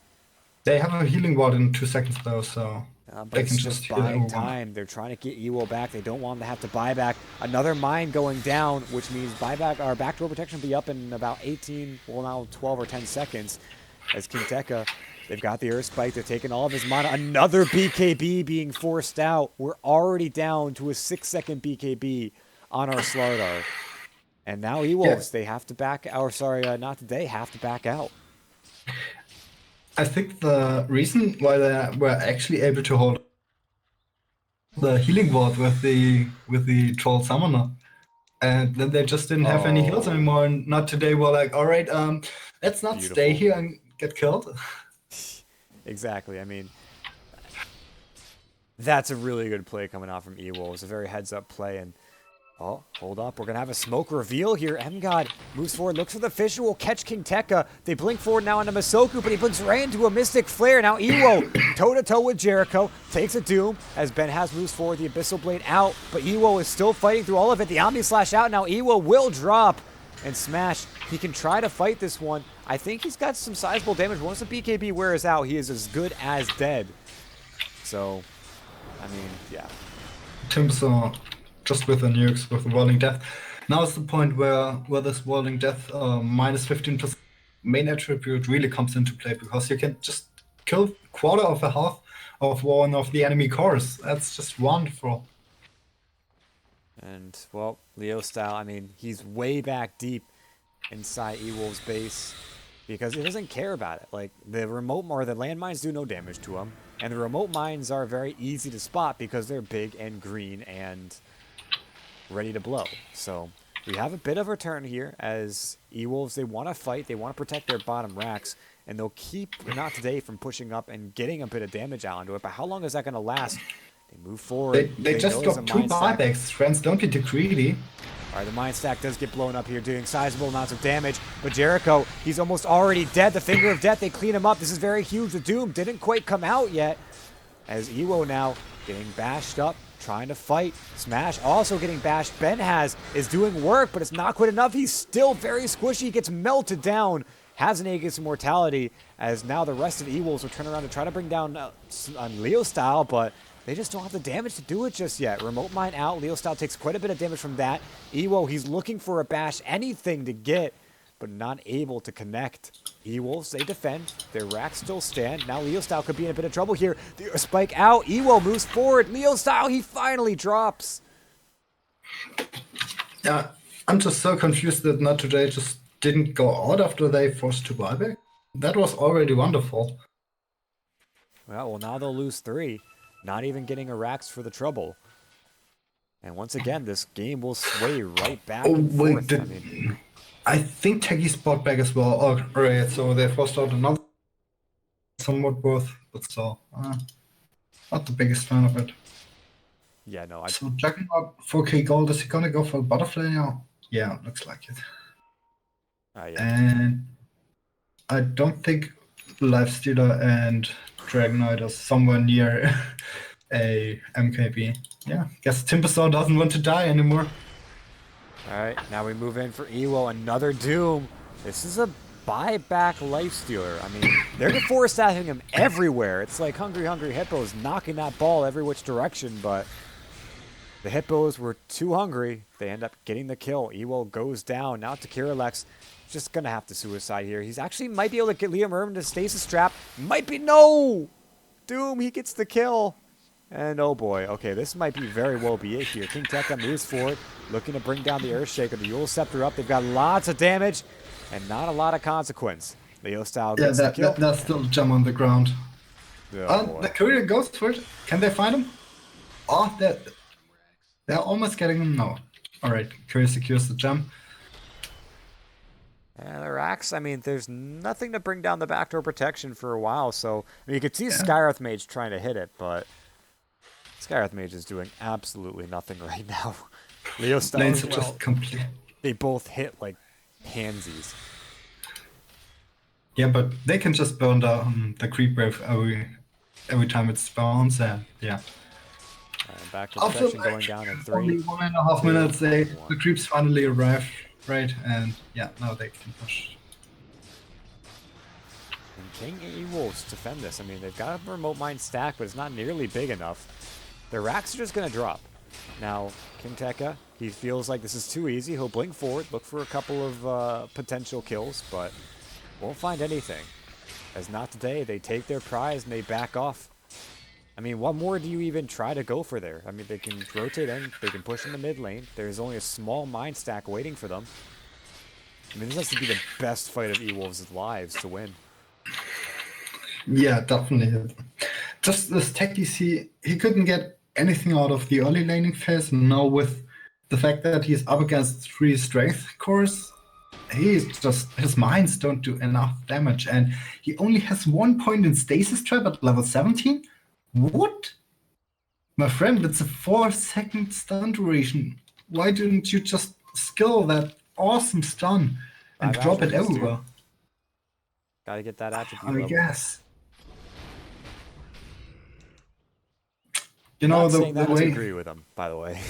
B: They have a healing ward in 2 seconds though, so
A: but it's just buying time. They're trying to get Ewo back. They don't want him to have to buy back. Another mine going down, which means buyback or backdoor protection will be up in about 18, well now 12 or 10 seconds. As King Tekka, they've got the Earth Spike. They're taking all of his mana. Another BKB being forced out. We're already down to a 6-second BKB on our Slardar. And now Ewolves, they have to back, or sorry, not today, have to back out.
B: I think the reason why they were actually able to hold the healing ward with the Troll Summoner, and then they just didn't have any heals anymore, and Not Today were like, all right, let's not stay here and get killed.
A: Exactly. I mean, that's a really good play coming out from Ewolves. It's a very heads-up play, and oh, hold up. We're going to have a smoke reveal here. M-God moves forward, looks for the Fisher, will catch King Tekka. They blink forward now into Masoku, but he blinks right into a Mystic Flare. Now Ewo, toe-to-toe with Jericho, takes a Doom as Benhaz moves forward, the Abyssal Blade out, but Ewo is still fighting through all of it. The Omni Slash out. Now Ewo will drop and smash. He can try to fight this one. I think he's got some sizable damage. Once the BKB wears out, he is as good as dead. So, I mean, yeah.
B: Tim's just with the nukes, with the Rolling Death. Now is the point where this Rolling Death minus 15% main attribute really comes into play, because you can just kill quarter of a health of one of the enemy cores. That's just wonderful.
A: And, well, Leo style, I mean, he's way back deep inside Ewolf's base because he doesn't care about it. Like, the landmines do no damage to him, and the remote mines are very easy to spot because they're big and green and ready to blow. So we have a bit of a turn here as Ewolves, they want to fight, they want to protect their bottom racks, and they'll keep Not Today from pushing up and getting a bit of damage out into it. But how long is that going to last? They move forward.
B: They just got 2 buybacks. Friends, don't be too greedy.
A: All right, the Mind Stack does get blown up here, doing sizable amounts of damage. But Jericho, he's almost already dead. The Finger of Death, they clean him up. This is very huge. The Doom didn't quite come out yet. As Ewo now getting bashed up, trying to fight. Smash also getting bashed. Benhaz is doing work, but it's not quite enough. He's still very squishy. He gets melted down. Has an Aegis Immortality, as now the rest of Ewolves will turn around to try to bring down on Leo style, but they just don't have the damage to do it just yet. Remote Mine out. Leo style takes quite a bit of damage from that. Ewo, he's looking for a bash, anything to get, but not able to connect. Ewolves, they defend. Their racks still stand. Now Leo style could be in a bit of trouble here. The spike out. Ewo moves forward. Leo style, he finally drops.
B: Yeah, I'm just so confused that Not Today just didn't go out after they forced to buyback. That was already wonderful.
A: Well, now they'll lose 3, not even getting a Rax for the trouble. And once again, this game will sway right back
B: Oh
A: and
B: wait,
A: forth. I mean,
B: I think Techies bought back as well. Oh, right, so they forced out another somewhat both, but so not the biggest fan of it.
A: yeah, no,
B: So Juggernaut 4K gold, is he gonna go for Butterfly now? Yeah, looks like it.
A: yeah.
B: And I don't think Lifestealer and Dragonite are somewhere near a MKB. Yeah, guess Timbersaw doesn't want to die anymore.
A: All right, now we move in for Ewo, another Doom. This is a buyback Lifestealer. I mean, they're force staffing him everywhere. It's like Hungry Hungry Hippos knocking that ball every which direction, but the Hippos were too hungry. They end up getting the kill. Ewo goes down. Now Tekiralex just going to have to suicide here. He's actually might be able to get Liam Irvin to stasis trap. Might be, no! Doom, he gets the kill. And oh boy, okay, this might be very well be it here. King Tekka moves forward, looking to bring down the Earthshaker. The Yule Scepter up. They've got lots of damage and not a lot of consequence. Leo Style gets the kill.
B: That's still a gem on the ground.
A: Oh,
B: The courier goes for it. Can they find him? Oh, they're almost getting him. No. Alright, courier secures the gem.
A: And the Rax, I mean, there's nothing to bring down the backdoor protection for a while, so I mean, you could see Skyearth Mage trying to hit it, but Skyearth Mage is doing absolutely nothing right now. Leo Style
B: Lanes
A: as
B: are
A: well.
B: just complete.
A: They both hit like pansies.
B: Yeah, but they can just burn down the creep wave every time it spawns, and yeah.
A: And backdoor protection going down in 3.
B: Only 1.5 minutes, the creeps finally arrive, right? And yeah, now they can push.
A: And King E-Wolves defend this. I mean, they've got a remote mine stack, but it's not nearly big enough. The Racks are just going to drop. Now, King Tekka, he feels like this is too easy. He'll blink forward, look for a couple of potential kills, but won't find anything. As not today, they take their prize and they back off. I mean, what more do you even try to go for there? I mean, they can rotate in, they can push in the mid lane. There's only a small mine stack waiting for them. I mean, this has to be the best fight of E-Wolves' lives to win.
B: Yeah, definitely. Just this Techies, he couldn't get anything out of the early laning phase. Now with the fact that he's up against 3 strength cores, his mines don't do enough damage, and he only has 1 point in stasis trap at level 17. What? My friend, it's a 4-second stun duration. Why didn't you just skill that awesome stun and drop it everywhere?
A: Gotta get that attribute
B: I
A: level.
B: guess. You know, the way...
A: I agree with him, by the way.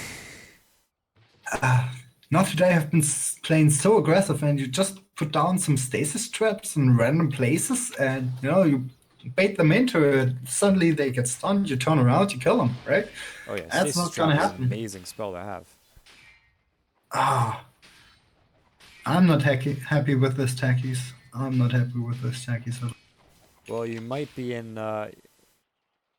B: Not today, I've been playing so aggressive, and you just put down some stasis traps in random places, and you know, you bait them into it. Suddenly they get stunned, you turn around, you kill them, right?
A: Oh yeah,
B: that's not gonna happen.
A: An amazing spell to have.
B: I'm not happy with this Techies. I'm not happy with this Techies at all.
A: Well, you might be in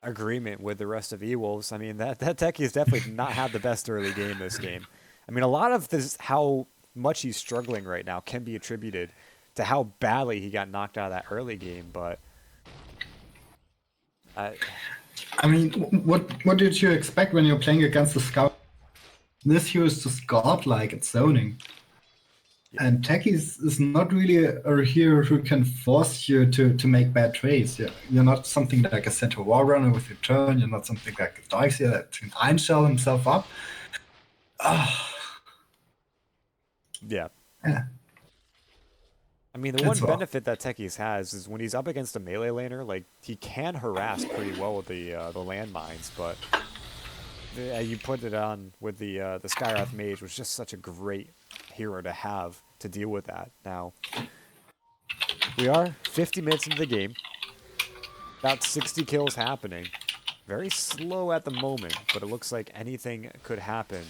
A: agreement with the rest of E-Wolves. I mean, that Techies definitely did not have the best early game this game. I mean, a lot of this, how much he's struggling right now, can be attributed to how badly he got knocked out of that early game, but...
B: I mean, what did you expect when you're playing against the Scout? This hero is just godlike at zoning. Yeah. And Techies is not really a hero who can force you to make bad trades. You're not something like a Centaur War Runner with your turn, you're not something like a Darkseer that can einshell himself up.
A: Yeah.
B: Yeah.
A: I mean, the one benefit that Techies has is when he's up against a melee laner, like, he can harass pretty well with the landmines, but you put it on with the Skyearth Mage, which is just such a great hero to have to deal with that. Now, we are 50 minutes into the game, about 60 kills happening. Very slow at the moment, but it looks like anything could happen.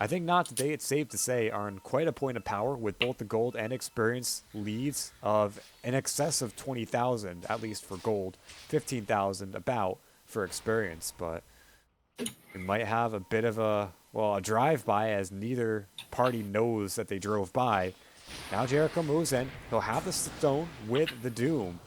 A: I think Not Today, it's safe to say, are in quite a point of power with both the gold and experience leads of in excess of 20,000, at least for gold, 15,000 about for experience, but we might have a bit of a drive-by as neither party knows that they drove by, Now Jericho moves in. He'll have the stone with the Doom.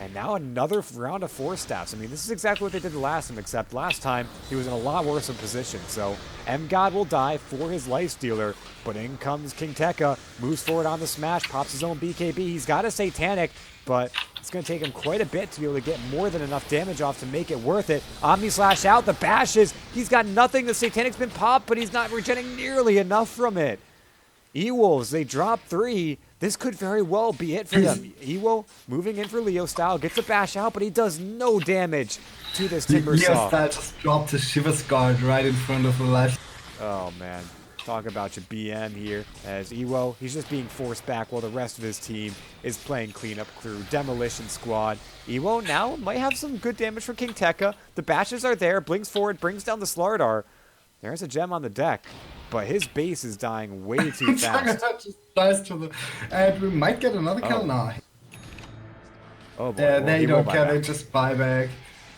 A: And now another round of Force Staffs. I mean, this is exactly what they did last time, except last time he was in a lot worse of position. So M-God will die for his Lifestealer, but in comes King Tekka, moves forward on the smash, pops his own BKB. He's got a Satanic, but it's going to take him quite a bit to be able to get more than enough damage off to make it worth it. Omni Slash out, the bashes. He's got nothing. The Satanic's been popped, but he's not regenerating nearly enough from it. E-Wolves, they drop 3. This could very well be it for them. Ewo moving in for Leo Style, gets a bash out, but he does no damage to this Timber
B: Leo
A: Saw.
B: Style just dropped his Shiver's Guard right in front of the life.
A: Oh, man. Talk about your BM here. As Ewo, he's just being forced back while the rest of his team is playing cleanup crew. Demolition Squad. Ewo now might have some good damage from King Tekka. The bashes are there. Blinks forward, brings down the Slardar. There's a gem on the deck, but his base is dying way too fast.
B: Just flies to the, and we might get another kill now.
A: Oh boy.
B: Yeah,
A: well,
B: they
A: he will
B: don't
A: buy
B: care.
A: back.
B: They just buy back.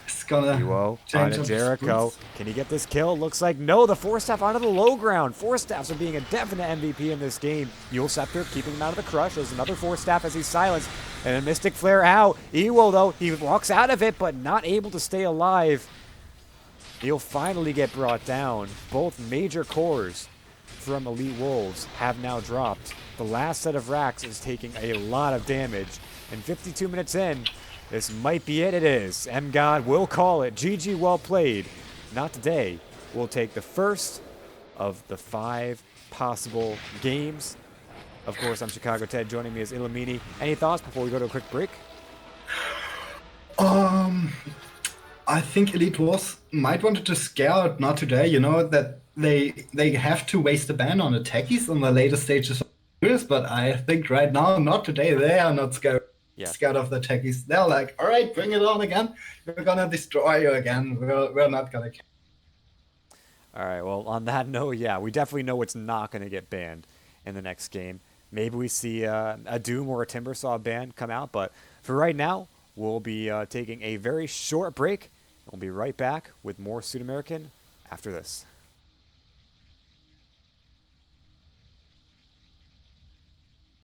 B: It's gonna
A: Ewo
B: change
A: onto
B: up
A: Jericho.
B: boots.
A: Can he get this kill? Looks like no. The Force Staff onto the low ground. Force Staffs are being a definite MVP in this game. Yule Scepter keeping him out of the crush. There's another Force Staff as he's silenced. And a Mystic Flare out. Ewo, though, he walks out of it, but not able to stay alive. He'll finally get brought down. Both major cores from Elite Wolves have now dropped. The last set of racks is taking a lot of damage. And 52 minutes in, this might be it. It is. M-God will call it. GG, well played. Not today. We'll take the first of the 5 possible games. Of course, I'm Chicago Ted. Joining me is Illuminati. Any thoughts before we go to a quick break?
B: I think Elite Wars might want to scare out not today, you know, that they have to waste a ban on the Techies on the later stages of the series, but I think right now, not today, they are not scared of the Techies. They're like, all right, bring it on again. We're gonna destroy you again. We're not gonna care.
A: All right, well, on that note, yeah, we definitely know it's not going to get banned in the next game. Maybe we see a Doom or a Timbersaw ban come out, but for right now, we'll be taking a very short break. We'll be right back with more Sudamerican after this.